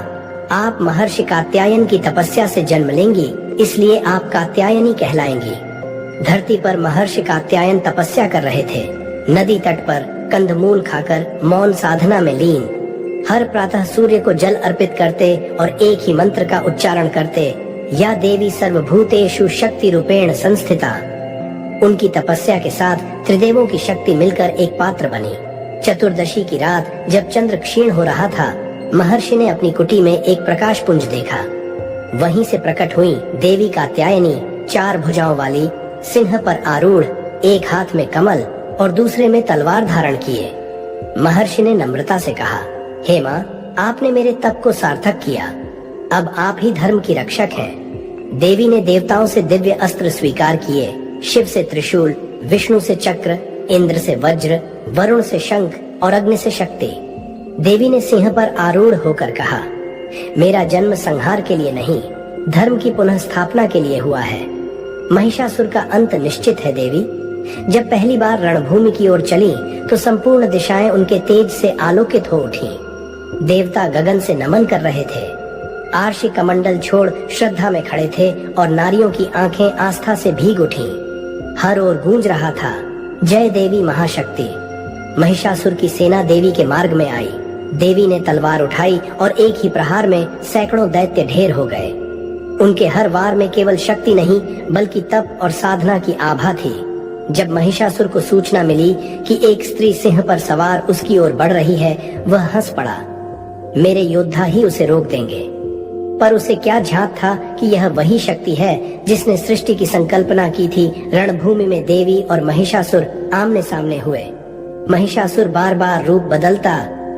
आप महर्षि कात्यायन की तपस्या से जन्म लेंगी, इसलिए आप कात्यायनी कहलाएंगी। धरती पर महर्षि कात्यायन तपस्या कर रहे थे। नदी तट पर कंदमूल खाकर मौन साधना में लीन, हर प्रातः सूर्य को जल अर्पित करते और एक ही मंत्र का उच्चारण करते, या देवी सर्वभूतेषु शक्ति रूपेण संस्थिता। उनकी तपस्या के साथ त्रिदेवों की शक्ति मिलकर एक पात्र बनी। चतुर्दशी की रात जब चंद्र क्षीण हो रहा था, महर्षि ने अपनी कुटी में एक प्रकाश पुंज देखा। वहीं से प्रकट हुई देवी कात्यायनी, 4 भुजाओं वाली, सिंह पर आरूढ़, एक हाथ में कमल और दूसरे में तलवार धारण किए। महर्षि ने नम्रता से कहा, हे माँ, आपने मेरे तप को सार्थक किया, अब आप ही धर्म की रक्षक हैं। देवी ने देवताओं से दिव्य अस्त्र स्वीकार किए, शिव से त्रिशूल, विष्णु से चक्र, इंद्र से वज्र, वरुण से शंख और अग्नि से शक्ति। देवी ने सिंह पर आरूढ़ होकर कहा, मेरा जन्म संहार के लिए नहीं, धर्म की पुनः स्थापना के लिए हुआ है। महिषासुर का अंत निश्चित है देवी। जब पहली बार रणभूमि की ओर चली तो संपूर्ण दिशाएं उनके तेज से आलोकित हो उठी। देवता गगन से नमन कर रहे थे। आर्षि कमंडल छोड़ श्रद्धा में खड़े थे और नारियों की आंखें आस्था से भीग उठी। हर ओर गूंज रहा था, जय देवी महाशक्ति। महिषासुर की सेना देवी के मार्ग में आई। देवी ने तलवार उठाई और एक ही प्रहार में सैकड़ों दैत्य ढेर हो गए। उनके हर वार में केवल शक्ति नहीं बल्कि तप और साधना की आभा थी। जब महिषासुर को सूचना मिली कि एक स्त्री सिंह पर सवार उसकी ओर बढ़ रही है, वह हंस पड़ा, मेरे योद्धा ही उसे रोक देंगे। पर उसे क्या झांक था कि यह वही शक्ति है जिसने सृष्टि की संकल्पना की थी। रणभूमि में देवी और महिषासुर आमने सामने हुए। महिषासुर बार बार रूप बदलता,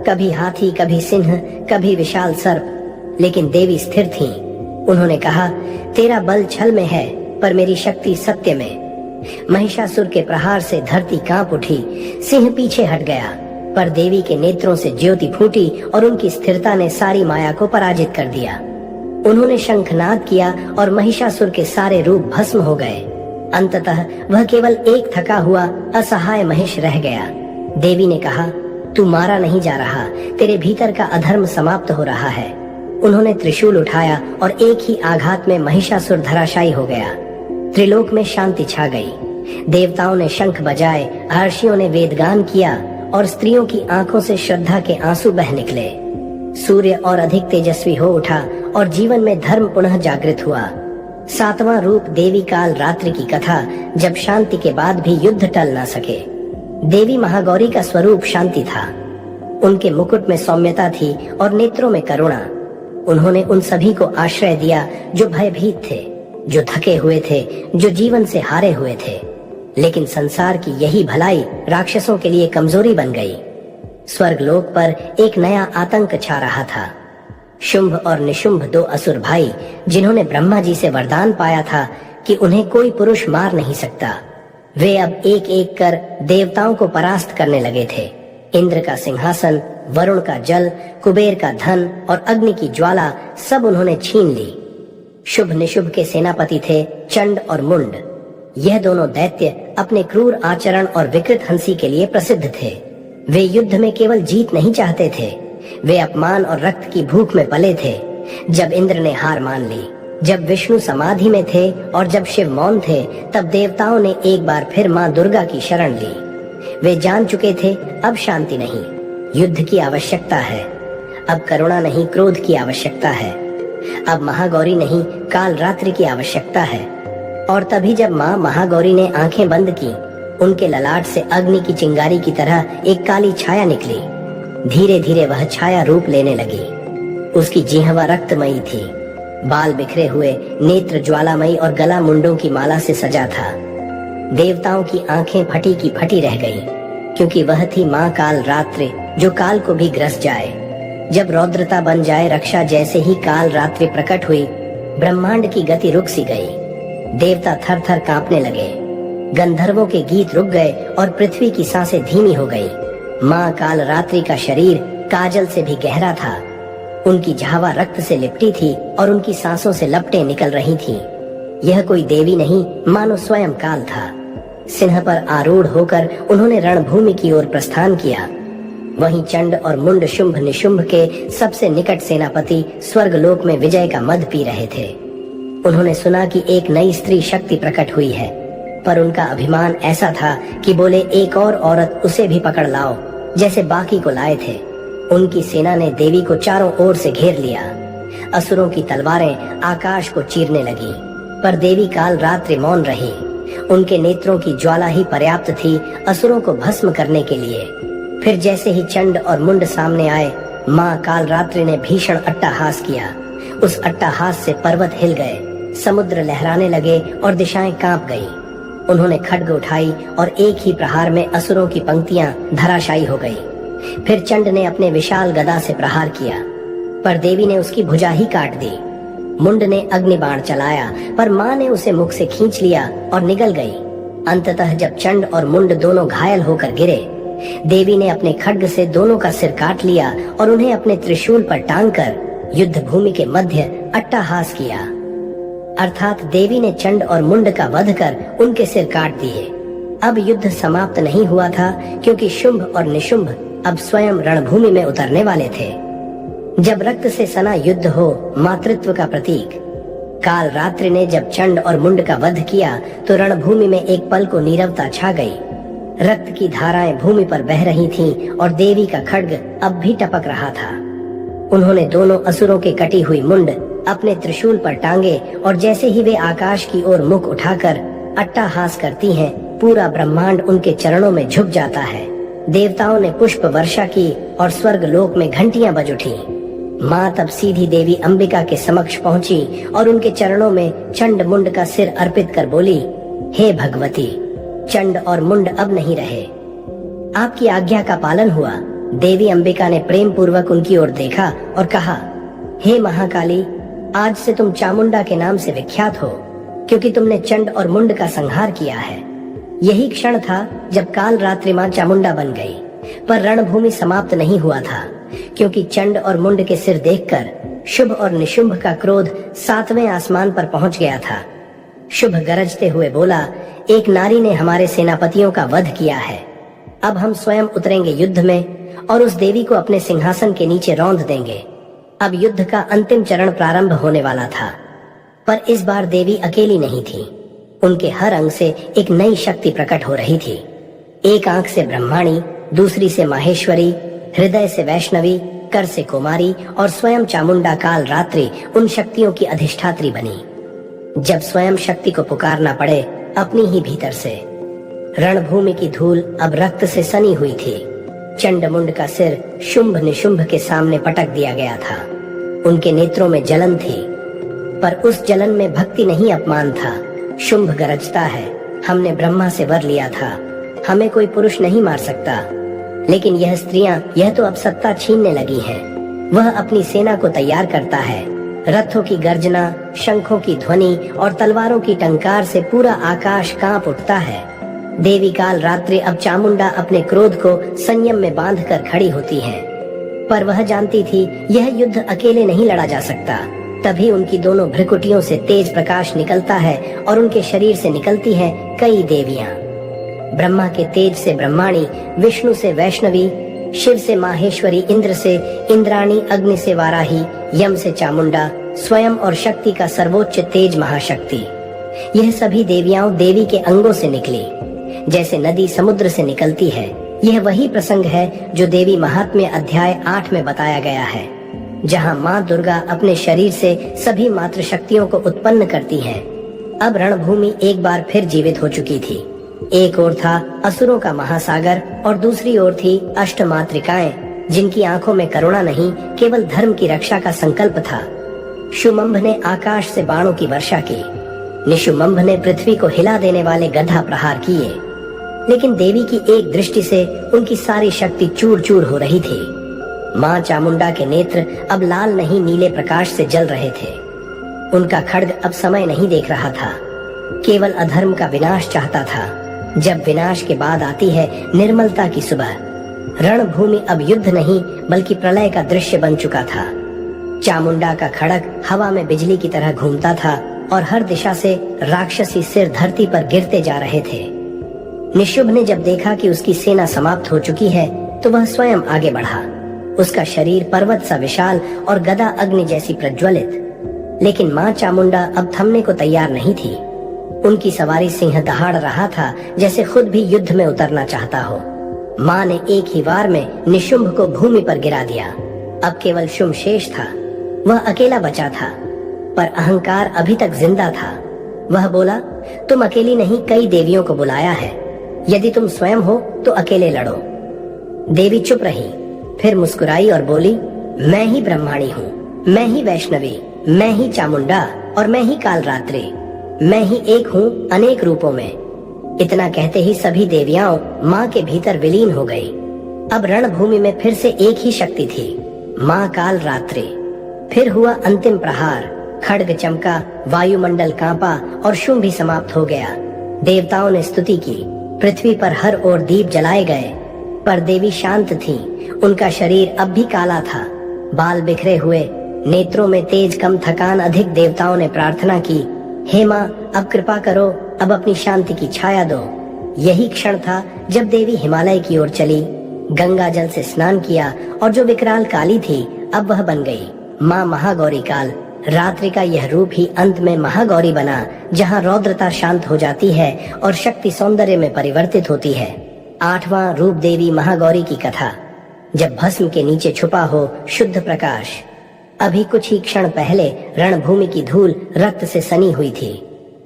कभी हाथी, कभी सिंह, कभी विशाल सर्प, लेकिन देवी स्थिर थीं। उन्होंने कहा, तेरा बल छल में है पर मेरी शक्ति सत्य में। महिषासुर के प्रहार से धरती कांप उठी। सिंह पीछे हट गया, पर देवी के नेत्रों से ज्योति फूटी और उनकी स्थिरता ने सारी माया को पराजित कर दिया। उन्होंने शंखनाद किया और महिषासुर के सारे रूप भस्म हो गए। अंततः वह केवल एक थका हुआ असहाय महिष रह गया। देवी ने कहा, तू मारा नहीं जा रहा, तेरे भीतर का अधर्म समाप्त हो रहा है। उन्होंने त्रिशूल उठाया और एक ही आघात में महिषासुर धराशायी हो गया। त्रिलोक में शांति छा गई। देवताओं ने शंख बजाए, महर्षियों ने वेदगान किया और स्त्रियों की आंखों से श्रद्धा के आंसू बह निकले। सूर्य और अधिक तेजस्वी हो उठा और जीवन में धर्म पुनः जागृत हुआ। 7वां रूप देवी काल रात्रि की कथा, जब शांति के बाद भी युद्ध टल न सके। देवी महागौरी का स्वरूप शांति था। उनके मुकुट में सौम्यता थी और नेत्रों में करुणा। उन्होंने उन सभी को आश्रय दिया जो भयभीत थे, जो थके हुए थे, जो जीवन से हारे हुए थे। लेकिन संसार की यही भलाई राक्षसों के लिए कमजोरी बन गई। स्वर्गलोक पर एक नया आतंक छा रहा था। शुंभ और निशुंभ 2 असुर भाई, जिन्होंने ब्रह्मा जी से वरदान पाया था कि उन्हें कोई पुरुष मार नहीं सकता, वे अब एक एक कर देवताओं को परास्त करने लगे थे। इंद्र का सिंहासन, वरुण का जल, कुबेर का धन और अग्नि की ज्वाला सब उन्होंने छीन ली। शुभ निशुभ के सेनापति थे चंड और मुंड। यह दोनों दैत्य अपने क्रूर आचरण और विकृत हंसी के लिए प्रसिद्ध थे। वे युद्ध में केवल जीत नहीं चाहते थे, वे अपमान और रक्त की भूख में पले थे। जब इंद्र ने हार मान ली, जब विष्णु समाधि में थे और जब शिव मौन थे, तब देवताओं ने एक बार फिर मां दुर्गा की शरण ली। वे जान चुके थे अब शांति नहीं, युद्ध की आवश्यकता है। अब करुणा नहीं, क्रोध की आवश्यकता है। अब महागौरी नहीं, काल रात्रि की आवश्यकता है। और तभी जब माँ महागौरी ने आंखें बंद की, उनके ललाट से अग्नि की चिंगारी की तरह एक काली छाया निकली। धीरे धीरे वह छाया रूप लेने लगी। उसकी जिह्वा रक्तमयी थी, बाल बिखरे हुए, नेत्र ज्वालामयी और गला मुंडों की माला से सजा था। देवताओं की आंखें फटी की फटी रह गईं, क्योंकि वह थी माँ काल रात्रि, जो काल को भी ग्रस जाए। जब रौद्रता बन जाए रक्षा, जैसे ही काल रात्रि प्रकट हुई, ब्रह्मांड की गति रुक सी गई। देवता थर थर कांपने लगे, गंधर्वों के गीत रुक गए और पृथ्वी की सांसें धीमी हो गई। माँ काल रात्रि का शरीर काजल से भी गहरा था। उनकी झावा रक्त से लिपटी थी और उनकी सांसों से लपटें निकल रही थीं। यह कोई देवी नहीं, मानो स्वयं काल था। सिंह पर आरूढ़ होकर उन्होंने रणभूमि की ओर प्रस्थान किया। वहीं चंड और मुंड शुंभ निशुंभ के सबसे निकट सेनापति स्वर्गलोक में विजय का मद पी रहे थे। उन्होंने सुना कि एक नई स्त्री शक्ति प्रकट हुई है, पर उनका अभिमान ऐसा था कि बोले एक और औरत उसे भी पकड़ लाओ, जैसे बाकी को लाए थे। उनकी सेना ने देवी को चारों ओर से घेर लिया। असुरों की तलवारें आकाश को चीरने लगी, पर देवी काल रात्रि मौन रही। उनके नेत्रों की ज्वाला ही पर्याप्त थी असुरों को भस्म करने के लिए। फिर जैसे ही चंड और मुंड सामने आए, माँ काल रात्रि ने भीषण अट्टहास किया। उस अट्टहास से पर्वत हिल गए, समुद्र लहराने लगे और दिशाएं कांप गई। उन्होंने खड्ग उठाई और एक ही प्रहार में असुरों की पंक्तियां धराशायी हो गई। फिर चंड ने अपने विशाल गदा से प्रहार किया, पर देवी ने उसकी भुजा ही काट दी। मुंड ने अग्निबाण चलाया, पर माँ ने उसे मुख से खींच लिया और निगल गई। अंततः जब चंड और मुंड दोनों घायल होकर गिरे, देवी ने अपने खड्ग से दोनों का सिर काट लिया और उन्हें अपने त्रिशूल पर टांगकर युद्ध भूमि के मध्य अट्टहास किया। अर्थात देवी ने चंड और मुंड का वध कर उनके सिर काट दिए। अब युद्ध समाप्त नहीं हुआ था, क्योंकि शुंभ और निशुंभ अब स्वयं रणभूमि में उतरने वाले थे। जब रक्त से सना युद्ध हो, मातृत्व का प्रतीक। काल रात्रि ने जब चंड और मुंड का वध किया, तो रणभूमि में एक पल को नीरवता छा गई। रक्त की धाराएं भूमि पर बह रही थीं और देवी का खड्ग अब भी टपक रहा था। उन्होंने दोनों असुरों के कटी हुई मुंड अपने त्रिशूल पर टांगे और जैसे ही वे आकाश की ओर मुख उठाकर अट्टहास करती हैं, पूरा ब्रह्मांड उनके चरणों में झुक जाता है। देवताओं ने पुष्प वर्षा की और स्वर्ग लोक में घंटियां बज उठी। माँ तब सीधी देवी अंबिका के समक्ष पहुंची और उनके चरणों में चंड मुंड का सिर अर्पित कर बोली, हे भगवती, चंड और मुंड अब नहीं रहे, आपकी आज्ञा का पालन हुआ। देवी अंबिका ने प्रेम पूर्वक उनकी ओर देखा और कहा, हे महाकाली, आज से तुम चामुंडा के नाम से विख्यात हो, क्योंकि तुमने चंड और मुंड का संहार किया है। यही क्षण था जब काल रात्रि मां चामुंडा बन गई, पर रणभूमि समाप्त नहीं हुआ था, क्योंकि चंड और मुंड के सिर देखकर शुभ और निशुंभ का क्रोध 7वें आसमान पर पहुंच गया था। शुभ गरजते हुए बोला, एक नारी ने हमारे सेनापतियों का वध किया है। अब हम स्वयं उतरेंगे युद्ध में और उस देवी को अपने सिंहासन के नीचे रौंद देंगे। अब युद्ध का अंतिम चरण प्रारंभ होने वाला था, पर इस बार देवी अकेली नहीं थी। उनके हर अंग से एक नई शक्ति प्रकट हो रही थी। एक आंख से ब्रह्माणी, दूसरी से माहेश्वरी, हृदय से वैष्णवी, कर से कुमारी और स्वयं चामुंडा काल रात्रि उन शक्तियों की अधिष्ठात्री बनी। जब स्वयं शक्ति को पुकारना पड़े अपनी ही भीतर से। रणभूमि की धूल अब रक्त से सनी हुई थी। चंडमुंड का सिर शुंभ निशुंभ के सामने पटक दिया गया था। उनके नेत्रों में जलन थी, पर उस जलन में भक्ति नहीं अपमान था। शुंभ गरजता है, हमने ब्रह्मा से वर लिया था, हमें कोई पुरुष नहीं मार सकता। लेकिन यह स्त्रियां, यह तो अब सत्ता छीनने लगी हैं। वह अपनी सेना को तैयार करता है। रथों की गर्जना, शंखों की ध्वनि और तलवारों की टंकार से पूरा आकाश कांप उठता है। देवी काल रात्रि अब चामुंडा अपने क्रोध को संयम में बांधकर खड़ी होती है, पर वह जानती थी यह युद्ध अकेले नहीं लड़ा जा सकता। तभी उनकी दोनों भ्रिकुटियों से तेज प्रकाश निकलता है और उनके शरीर से निकलती हैं कई देवियां। ब्रह्मा के तेज से ब्रह्माणी, विष्णु से वैष्णवी, शिव से माहेश्वरी, इंद्र से इंद्राणी, अग्नि से वाराही, यम से चामुंडा, स्वयं और शक्ति का सर्वोच्च तेज महाशक्ति। यह सभी देवियां देवी के अंगों से निकली, जैसे नदी समुद्र से निकलती है। यह वही प्रसंग है जो देवी महात्म्य अध्याय 8 में बताया गया है, जहां माँ दुर्गा अपने शरीर से सभी मातृ शक्तियों को उत्पन्न करती हैं। अब रणभूमि एक बार फिर जीवित हो चुकी थी। एक ओर था असुरों का महासागर और दूसरी ओर थी अष्टमातृकाएं, जिनकी आंखों में करुणा नहीं, केवल धर्म की रक्षा का संकल्प था। शुमंभ ने आकाश से बाणों की वर्षा की। निशुमंभ ने पृथ्वी को हिला देने वाले गधा प्रहार किए, लेकिन देवी की एक दृष्टि से उनकी सारी शक्ति चूर चूर हो रही थी। माँ चामुंडा के नेत्र अब लाल नहीं नीले प्रकाश से जल रहे थे। उनका खड्ग अब समय नहीं देख रहा था, केवल अधर्म का विनाश चाहता था। जब विनाश के बाद आती है निर्मलता की सुबह। रणभूमि अब युद्ध नहीं बल्कि प्रलय का दृश्य बन चुका था। चामुंडा का खड़ग हवा में बिजली की तरह घूमता था और हर दिशा से राक्षसी सिर धरती पर गिरते जा रहे थे। निशुंभ ने जब देखा कि उसकी सेना समाप्त हो चुकी है तो वह स्वयं आगे बढ़ा। उसका शरीर पर्वत सा विशाल और गदा अग्नि जैसी प्रज्वलित। लेकिन माँ चामुंडा अब थमने को तैयार नहीं थी। उनकी सवारी सिंह दहाड़ रहा था, जैसे खुद भी युद्ध में उतरना चाहता हो। माँ ने एक ही वार में निशुंभ को भूमि पर गिरा दिया। अब केवल शुंभ शेष था। वह अकेला बचा था, पर अहंकार अभी तक जिंदा था। वह बोला, तुम अकेली नहीं, कई देवियों को बुलाया है। यदि तुम स्वयं हो तो अकेले लड़ो। देवी चुप रही, फिर मुस्कुराई और बोली, मैं ही ब्रह्माणी हूँ, मैं ही वैष्णवी, मैं ही चामुंडा और मैं ही कालरात्रि। मैं ही एक हूँ अनेक रूपों में। इतना कहते ही सभी देवियां माँ के भीतर विलीन हो गई। अब रणभूमि में फिर से एक ही शक्ति थी, माँ कालरात्रि। फिर हुआ अंतिम प्रहार। खड्ग चमका, वायुमंडल कांपा और शुंभ भी समाप्त हो गया। देवताओं ने स्तुति की। पृथ्वी पर हर ओर दीप जलाए गए, पर देवी शांत थीं। उनका शरीर अब भी काला था, बाल बिखरे हुए, नेत्रों में तेज कम, थकान अधिक। देवताओं ने प्रार्थना की, हे माँ, अब कृपा करो, अब अपनी शांति की छाया दो। यही क्षण था जब देवी हिमालय की ओर चली, गंगा जल से स्नान किया और जो विकराल काली थी अब वह बन गई माँ महागौरी काल। रात्रि का यह रूप ही अंत में महागौरी बना, जहाँ रौद्रता शांत हो जाती है और शक्ति सौंदर्य में परिवर्तित होती है। 8वां रूप देवी महागौरी की कथा। जब भस्म के नीचे छुपा हो शुद्ध प्रकाश। अभी कुछ ही क्षण पहले रणभूमि की धूल रक्त से सनी हुई थी।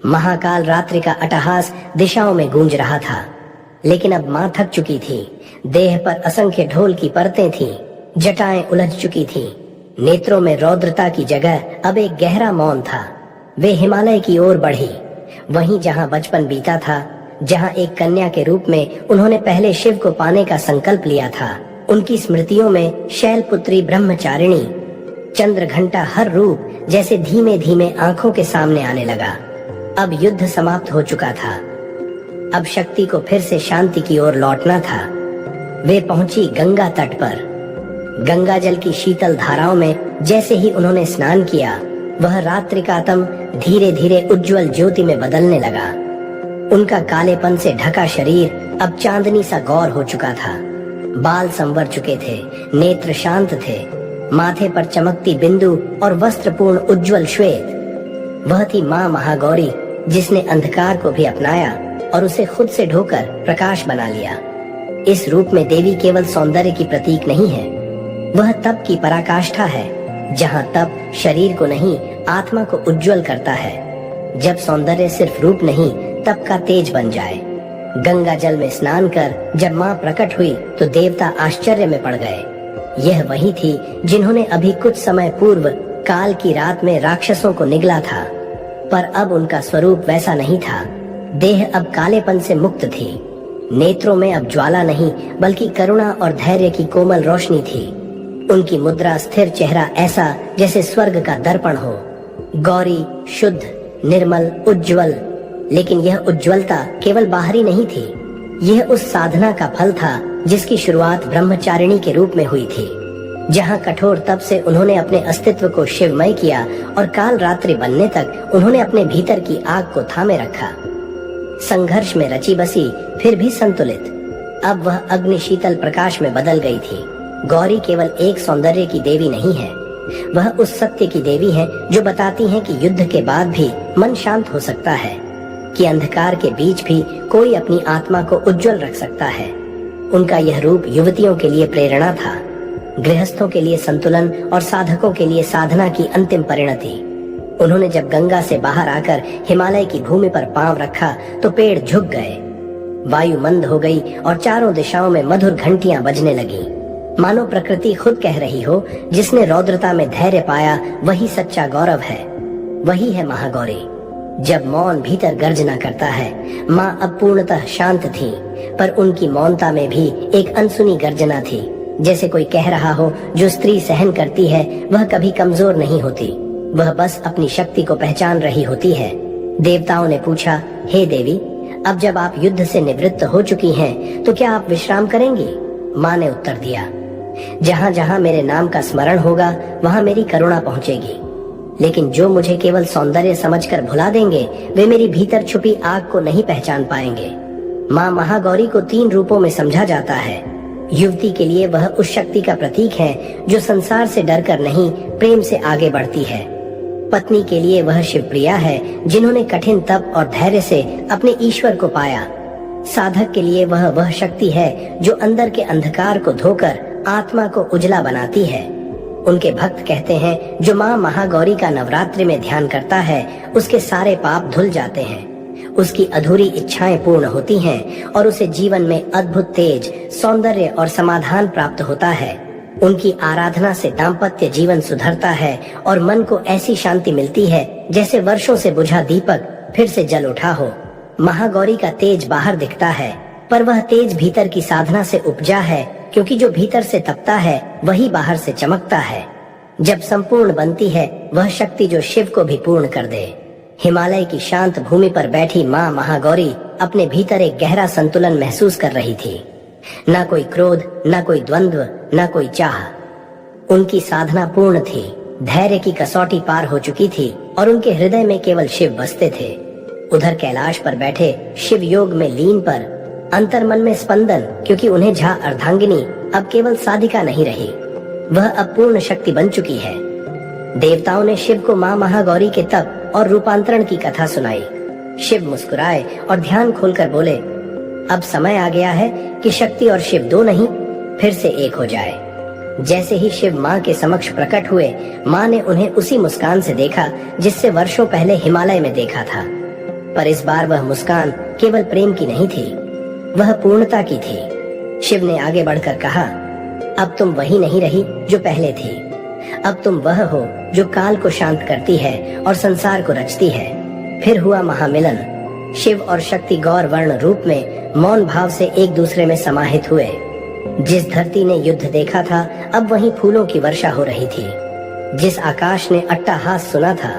महाकाल रात्रि का अट्टहास दिशाओं में गूंज रहा था, लेकिन अब मां थक चुकी थी। देह पर असंख्य ढोल की परतें थीं, जटाएं उलझ चुकी थीं। नेत्रों में रौद्रता की जगह अब एक गहरा मौन था। वे हिमालय की ओर बढ़ी, वहीं जहां बचपन बीता था, जहां एक कन्या के रूप में उन्होंने पहले शिव को पाने का संकल्प लिया था। उनकी स्मृतियों में शैलपुत्री ब्रह्मचारिणी, चंद्र घंटा हर रूप जैसे धीमे धीमे आंखों के सामने आने लगा। अब युद्ध समाप्त हो चुका था। अब शक्ति को फिर से शांति की ओर लौटना था। वे पहुंची गंगा तट पर। गंगा जल की शीतल धाराओं में जैसे ही उन्होंने स्नान किया, वह रात्रि का तम धीरे धीरे उज्जवल ज्योति में बदलने लगा। उनका कालेपन से ढका शरीर अब चांदनी सा गौर हो चुका था। बाल संवर चुके थे, नेत्र शांत थे, माथे पर चमकती बिंदु और वस्त्रपूर्ण उज्जवल श्वेत। वह थी माँ महागौरी, जिसने अंधकार को भी अपनाया और उसे खुद से ढोकर प्रकाश बना लिया। इस रूप में देवी केवल सौंदर्य की प्रतीक नहीं है, वह तप की पराकाष्ठा है, जहाँ तप शरीर को नहीं आत्मा को उज्जवल करता है। जब सौंदर्य सिर्फ रूप नहीं तप का तेज बन जाए। गंगा जल में स्नान कर जब माँ प्रकट हुई तो देवता आश्चर्य में पड़ गए। यह वही थी जिन्होंने अभी कुछ समय पूर्व काल की रात में राक्षसों को निगला था, पर अब उनका स्वरूप वैसा नहीं था। देह अब कालेपन से मुक्त थी। नेत्रों में अब ज्वाला नहीं बल्कि करुणा और धैर्य की कोमल रोशनी थी। उनकी मुद्रा स्थिर, चेहरा ऐसा जैसे स्वर्ग का दर्पण हो। गौरी शुद्ध, निर्मल, उज्जवल। लेकिन यह उज्जवलता केवल बाहरी नहीं थी, यह उस साधना का फल था जिसकी शुरुआत ब्रह्मचारिणी के रूप में हुई थी, जहाँ कठोर तप से उन्होंने अपने अस्तित्व को शिवमय किया और काल रात्रि बनने तक उन्होंने अपने भीतर की आग को थामे रखा। संघर्ष में रची बसी फिर भी संतुलित, अब वह अग्नि शीतल प्रकाश में बदल गई थी। गौरी केवल एक सौंदर्य की देवी नहीं है, वह उस सत्य की देवी है जो बताती है कि युद्ध के बाद भी मन शांत हो सकता है, कि अंधकार के बीच भी कोई अपनी आत्मा को उज्जवल रख सकता है। उनका यह रूप युवतियों के लिए प्रेरणा था, गृहस्थों के लिए संतुलन और साधकों के लिए साधना की अंतिम परिणति। उन्होंने जब गंगा से बाहर आकर हिमालय की भूमि पर पांव रखा तो पेड़ झुक गए, वायु मंद हो गई और चारों दिशाओं में मधुर घंटियां बजने लगी, मानो प्रकृति खुद कह रही हो, जिसने रौद्रता में धैर्य पाया वही सच्चा गौरव है, वही है महागौरी। जब मौन भीतर गर्जना करता है, माँ अब पूर्णतः शांत थी, पर उनकी मौनता में भी एक अनसुनी गर्जना थी, जैसे कोई कह रहा हो जो स्त्री सहन करती है वह कभी कमजोर नहीं होती, वह बस अपनी शक्ति को पहचान रही होती है। देवताओं ने पूछा, हे देवी, अब जब आप युद्ध से निवृत्त हो चुकी हैं, तो क्या आप विश्राम करेंगी? माँ ने उत्तर दिया, जहाँ जहाँ मेरे नाम का स्मरण होगा वहाँ मेरी करुणा पहुँचेगी, लेकिन जो मुझे केवल सौंदर्य समझकर भुला देंगे वे मेरी भीतर छुपी आग को नहीं पहचान पाएंगे। माँ महागौरी को 3 रूपों में समझा जाता है। युवती के लिए वह उस शक्ति का प्रतीक है जो संसार से डरकर नहीं प्रेम से आगे बढ़ती है। पत्नी के लिए वह शिवप्रिया है जिन्होंने कठिन तप और धैर्य से अपने ईश्वर को पाया। साधक के लिए वह शक्ति है जो अंदर के अंधकार को धोकर आत्मा को उजला बनाती है। उनके भक्त कहते हैं, जो माँ महागौरी का नवरात्रि में ध्यान करता है उसके सारे पाप धुल जाते हैं, उसकी अधूरी इच्छाएं पूर्ण होती हैं और उसे जीवन में अद्भुत तेज, सौंदर्य और समाधान प्राप्त होता है। उनकी आराधना से दाम्पत्य जीवन सुधरता है और मन को ऐसी शांति मिलती है जैसे वर्षों से बुझा दीपक फिर से जल उठा हो। महागौरी का तेज बाहर दिखता है, पर वह तेज भीतर की साधना से उपजा है, क्योंकि जो भीतर से तपता है वही बाहर से चमकता है। जब संपूर्ण बनती है वह शक्ति जो शिव को भी पूर्ण कर दे। हिमालय की शांत भूमि पर बैठी माँ महागौरी अपने भीतर एक गहरा संतुलन महसूस कर रही थी। ना कोई क्रोध, ना कोई द्वंद्व, ना कोई चाह। उनकी साधना पूर्ण थी, धैर्य की कसौटी पार हो चुकी थी और उनके हृदय में केवल शिव बसते थे। उधर कैलाश पर बैठे शिव योग में लीन पर अंतर्मन में स्पंदन, क्योंकि उन्हें झा अर्धांगिनी अब केवल साधिका नहीं रही, वह अब पूर्ण शक्ति बन चुकी है। देवताओं ने शिव को माँ महागौरी के तप और रूपांतरण की कथा सुनाई। शिव मुस्कुराए और ध्यान खोलकर बोले, अब समय आ गया है कि शक्ति और शिव दो नहीं फिर से एक हो जाए। जैसे ही शिव माँ के समक्ष प्रकट हुए, माँ ने उन्हें उसी मुस्कान से देखा जिससे वर्षों पहले हिमालय में देखा था, पर इस बार वह मुस्कान केवल प्रेम की नहीं थी, वह पूर्णता की थी। शिव ने आगे बढ़कर कहा, अब तुम वही नहीं रही जो पहले थी, अब तुम वह हो जो काल को शांत करती है और संसार को रचती है। फिर हुआ महामिलन। शिव और शक्ति गौर वर्ण रूप में मौन भाव से एक दूसरे में समाहित हुए। जिस धरती ने युद्ध देखा था, अब वहीं फूलों की वर्षा हो रही थी। जिस आकाश ने अट्टहास सुना था,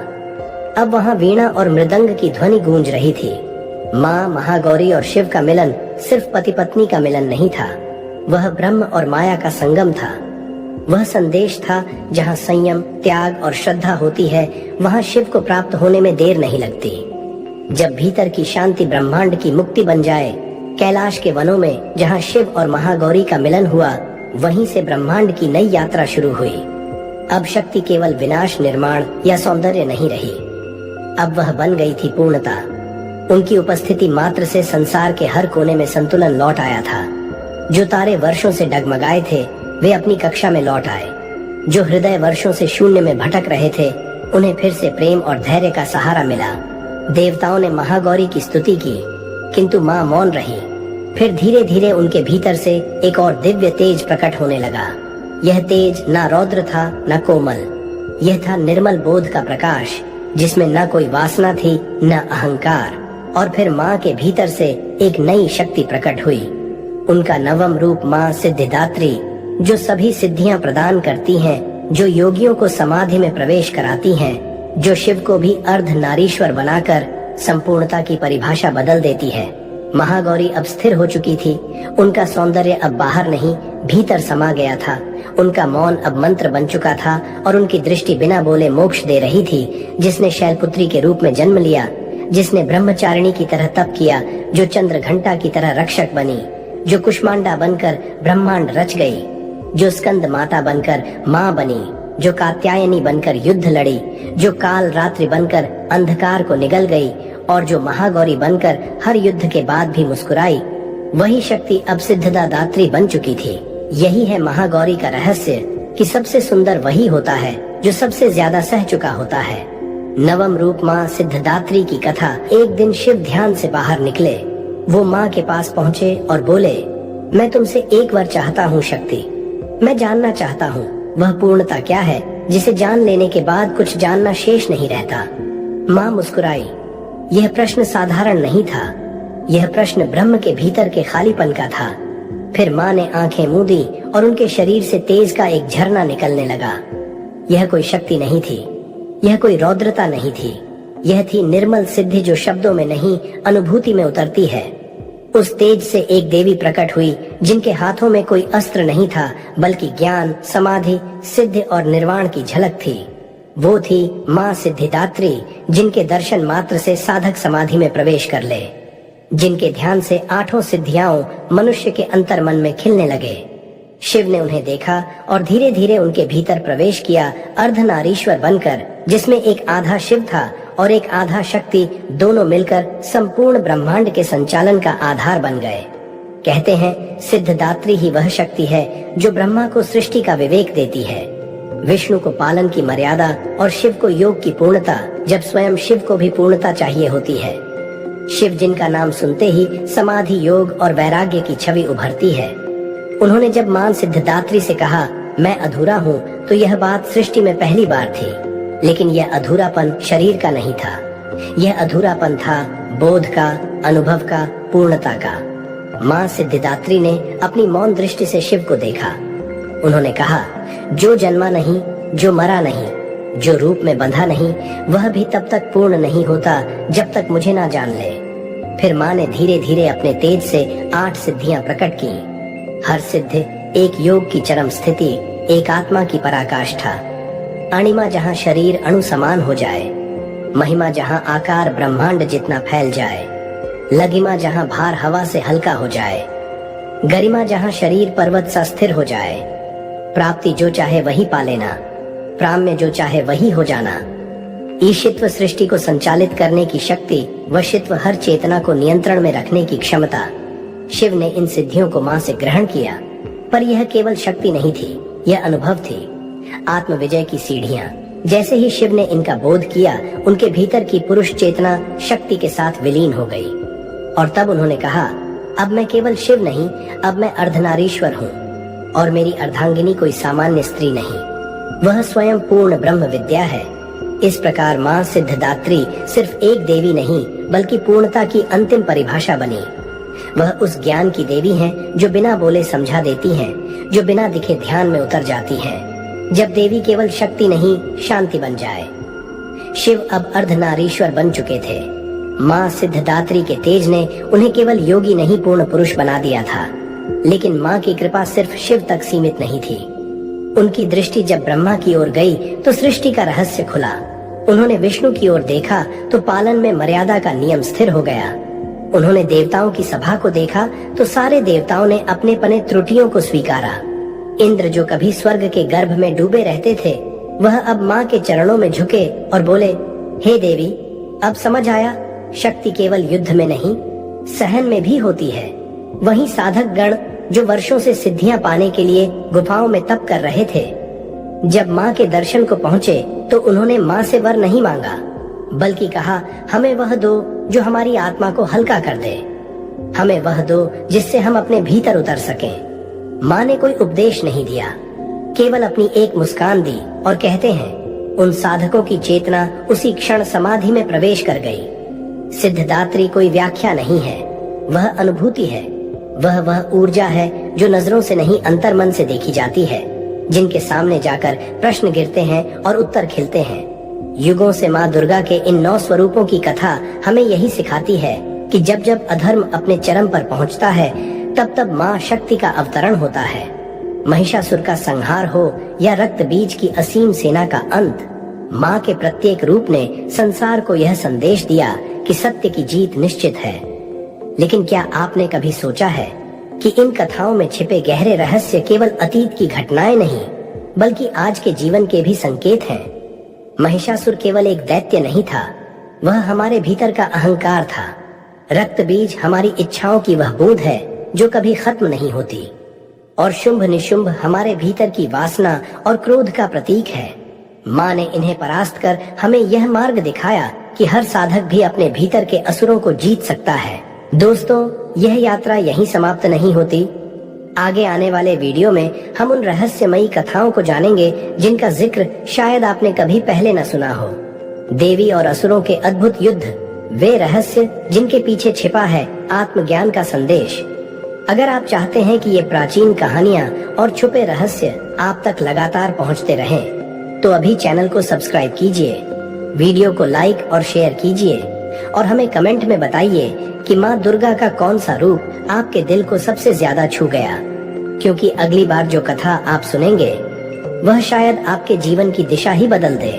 अब वहाँ वीणा और मृदंग की ध्वनि गूंज रही थी। माँ महागौरी और शिव का मिलन सिर्फ पति पत्नी का मिलन नहीं था, वह ब्रह्म और माया का संगम था। वह संदेश था, जहाँ संयम, त्याग और श्रद्धा होती है वहाँ शिव को प्राप्त होने में देर नहीं लगती। जब भीतर की शांति ब्रह्मांड की मुक्ति बन जाए, कैलाश के वनों में जहाँ शिव और महागौरी का मिलन हुआ, वहीं से ब्रह्मांड की नई यात्रा शुरू हुई। अब शक्ति केवल विनाश, निर्माण या सौंदर्य नहीं रही, अब वह बन गई थी पूर्णता। उनकी उपस्थिति मात्र से संसार के हर कोने में संतुलन लौट आया था। जो तारे वर्षों से डगमगाए थे वे अपनी कक्षा में लौट आए। जो हृदय वर्षों से शून्य में भटक रहे थे, उन्हें फिर से प्रेम और धैर्य का सहारा मिला। देवताओं ने महागौरी की स्तुति की, किंतु माँ मौन रही। फिर धीरे धीरे उनके भीतर से एक और दिव्य तेज प्रकट होने लगा। यह तेज न रौद्र था न कोमल, यह था निर्मल बोध का प्रकाश, जिसमें न कोई वासना थी न अहंकार। और फिर माँ के भीतर से एक नई शक्ति प्रकट हुई। उनका नवम रूप माँ सिद्धिदात्री, जो सभी सिद्धियां प्रदान करती हैं, जो योगियों को समाधि में प्रवेश कराती हैं, जो शिव को भी अर्ध नारीश्वर बनाकर संपूर्णता की परिभाषा बदल देती है। महागौरी अब स्थिर हो चुकी थी। उनका सौंदर्य अब बाहर नहीं, भीतर समा गया था। उनका मौन अब मंत्र बन चुका था और उनकी दृष्टि बिना बोले मोक्ष दे रही थी। जिसने शैलपुत्री के रूप में जन्म लिया, जिसने ब्रह्मचारिणी की तरह तप किया, जो चंद्र घंटा की तरह रक्षक बनी, जो कुष्मांडा बनकर ब्रह्मांड रच गई, जो स्कंद माता बनकर माँ बनी, जो कात्यायनी बनकर युद्ध लड़ी, जो काल रात्रि बनकर अंधकार को निगल गई और जो महागौरी बनकर हर युद्ध के बाद भी मुस्कुराई, वही शक्ति अब सिद्धदा दात्री बन चुकी थी। यही है महागौरी का रहस्य कि सबसे सुंदर वही होता है जो सबसे ज्यादा सह चुका होता है। नवम रूप माँ सिद्धदात्री की कथा। एक दिन शिव ध्यान से बाहर निकले। वो माँ के पास पहुँचे और बोले, मैं तुमसे एक बार चाहता हूँ शक्ति। मैं जानना चाहता हूँ वह पूर्णता क्या है जिसे जान लेने के बाद कुछ जानना शेष नहीं रहता। माँ मुस्कुराई। यह प्रश्न साधारण नहीं था, यह प्रश्न ब्रह्म के भीतर के खालीपन का था। फिर माँ ने आंखें मूंदी और उनके शरीर से तेज का एक झरना निकलने लगा। यह कोई शक्ति नहीं थी, यह कोई रौद्रता नहीं थी, यह थी निर्मल सिद्धि जो शब्दों में नहीं अनुभूति में उतरती है। उस तेज से एक देवी प्रकट हुई जिनके हाथों में कोई अस्त्र नहीं था, बल्कि ज्ञान, समाधि, सिद्धि और निर्वाण की झलक थी। वो थी माँ सिद्धिदात्री, जिनके दर्शन मात्र से साधक समाधि में प्रवेश कर ले, जिनके ध्यान से आठों सिद्धियां मनुष्य के अंतर्मन में खिलने लगे। शिव ने उन्हें देखा और धीरे धीरे उनके भीतर प्रवेश किया, अर्धनारीश्वर बनकर, जिसमें एक आधा शिव था और एक आधा शक्ति, दोनों मिलकर संपूर्ण ब्रह्मांड के संचालन का आधार बन गए। कहते हैं सिद्धदात्री ही वह शक्ति है जो ब्रह्मा को सृष्टि का विवेक देती है, विष्णु को पालन की मर्यादा और शिव को योग की पूर्णता, जब स्वयं शिव को भी पूर्णता चाहिए होती है। शिव जिनका नाम सुनते ही समाधि, योग और वैराग्य की छवि उभरती है। उन्होंने जब मां सिद्धदात्री से कहा, मैं अधूरा हूँ, तो यह बात सृष्टि में पहली बार थी। लेकिन यह अधूरापन शरीर का नहीं था, यह अधूरापन था बोध का, अनुभव का, पूर्णता का। मां सिद्धिदात्री ने अपनी मौन दृष्टि से शिव को देखा। उन्होंने कहा, जो जन्मा नहीं, जो मरा नहीं, जो रूप में बंधा नहीं, वह भी तब तक पूर्ण नहीं होता जब तक मुझे ना जान ले। फिर माँ ने धीरे धीरे अपने तेज से 8 सिद्धियां प्रकट की। हर सिद्ध एक योग की चरम स्थिति, एक आत्मा की पराकाष्ठा। अणिमा जहाँ शरीर अणु समान हो जाए, महिमा जहाँ आकार ब्रह्मांड जितना फैल जाए, लगिमा जहाँ भार हवा से हल्का हो जाए, गरिमा जहाँ शरीर पर्वत सा स्थिर हो जाए, प्राप्ति जो चाहे वही पा लेना, प्राम्य जो चाहे वही हो जाना, ईशित्व सृष्टि को संचालित करने की शक्ति, वशित्व हर चेतना को नियंत्रण में रखने की क्षमता। शिव ने इन सिद्धियों को मां से ग्रहण किया, पर यह केवल शक्ति नहीं थी, यह अनुभव थी, आत्म विजय की सीढ़ियां। जैसे ही शिव ने इनका बोध किया, उनके भीतर की पुरुष चेतना शक्ति के साथ विलीन हो गई। और तब उन्होंने कहा, अब मैं केवल शिव नहीं, अब मैं अर्धनारीश्वर हूँ, और मेरी अर्धांगिनी कोई सामान्य स्त्री नहीं, वह स्वयं पूर्ण ब्रह्म विद्या है। इस प्रकार मां सिद्धदात्री सिर्फ एक देवी नहीं, बल्कि पूर्णता की अंतिम परिभाषा बनी। वह उस ज्ञान की देवी हैं जो बिना बोले समझा देती हैं, जो बिना दिखे ध्यान में उतर जाती हैं। जब देवी केवल शक्ति नहीं, शांति बन जाए। शिव अब अर्धनारीश्वर बन चुके थे। मां सिद्धदात्री के तेज ने उन्हें केवल योगी नहीं, पूर्ण पुरुष बना दिया था। लेकिन मां की कृपा सिर्फ शिव तक सीमित नहीं थी। उनकी दृष्टि जब ब्रह्मा की ओर गई तो सृष्टि का रहस्य खुला। उन्होंने विष्णु की ओर देखा तो पालन में मर्यादा का नियम स्थिर हो गया। उन्होंने देवताओं की सभा को देखा तो सारे देवताओं ने अपने पने त्रुटियों को स्वीकारा। इंद्र जो कभी स्वर्ग के गर्भ में डूबे रहते थे, वह अब माँ के चरणों में झुके और बोले, हे देवी, अब समझ आया, शक्ति केवल युद्ध में नहीं, सहन में भी होती है। वहीं साधक गण जो वर्षों से सिद्धियां पाने के लिए गुफाओं में तप कर रहे थे, जब माँ के दर्शन को पहुँचे तो उन्होंने माँ से वर नहीं मांगा, बल्कि कहा, हमें वह दो जो हमारी आत्मा को हल्का कर दे, हमें वह दो जिससे हम अपने भीतर उतर सकें। माँ ने कोई उपदेश नहीं दिया, केवल अपनी एक मुस्कान दी और कहते हैं, उन साधकों की चेतना उसी क्षण समाधि में प्रवेश कर गई। सिद्धदात्री कोई व्याख्या नहीं है, वह अनुभूति है, वह ऊर्जा है जो नजरों से नहीं अंतर्मन से देखी जाती है, जिनके सामने जाकर प्रश्न गिरते हैं और उत्तर खिलते हैं। युगों से माँ दुर्गा के इन 9 स्वरूपों की कथा हमें यही सिखाती है कि जब जब अधर्म अपने चरम पर पहुंचता है, तब तब माँ शक्ति का अवतरण होता है। महिषासुर का संहार हो या रक्त बीज की असीम सेना का अंत, माँ के प्रत्येक रूप ने संसार को यह संदेश दिया कि सत्य की जीत निश्चित है। लेकिन क्या आपने कभी सोचा है कि इन कथाओं में छिपे गहरे रहस्य केवल अतीत की घटनाएं नहीं, बल्कि आज के जीवन के भी संकेत हैं। महिषासुर केवल एक दैत्य नहीं था, वह हमारे भीतर का अहंकार था। रक्त बीज हमारी इच्छाओं की वह बूंद है जो कभी खत्म नहीं होती, और शुंभ निशुंभ हमारे भीतर की वासना और क्रोध का प्रतीक है। माँ ने इन्हें परास्त कर हमें यह मार्ग दिखाया कि हर साधक भी अपने भीतर के असुरों को जीत सकता है। दोस्तों, यह यात्रा यहीं समाप्त नहीं होती। आगे आने वाले वीडियो में हम उन रहस्यमयी कथाओं को जानेंगे जिनका जिक्र शायद आपने कभी पहले न सुना हो। देवी और असुरों के अद्भुत युद्ध, वे रहस्य जिनके पीछे छिपा है आत्मज्ञान का संदेश। अगर आप चाहते हैं कि ये प्राचीन कहानियाँ और छुपे रहस्य आप तक लगातार पहुँचते रहें, तो अभी चैनल को सब्सक्राइब कीजिए, वीडियो को लाइक और शेयर कीजिए और हमें कमेंट में बताइए कि माँ दुर्गा का कौन सा रूप आपके दिल को सबसे ज्यादा छू गया, क्योंकि अगली बार जो कथा आप सुनेंगे वह शायद आपके जीवन की दिशा ही बदल दे।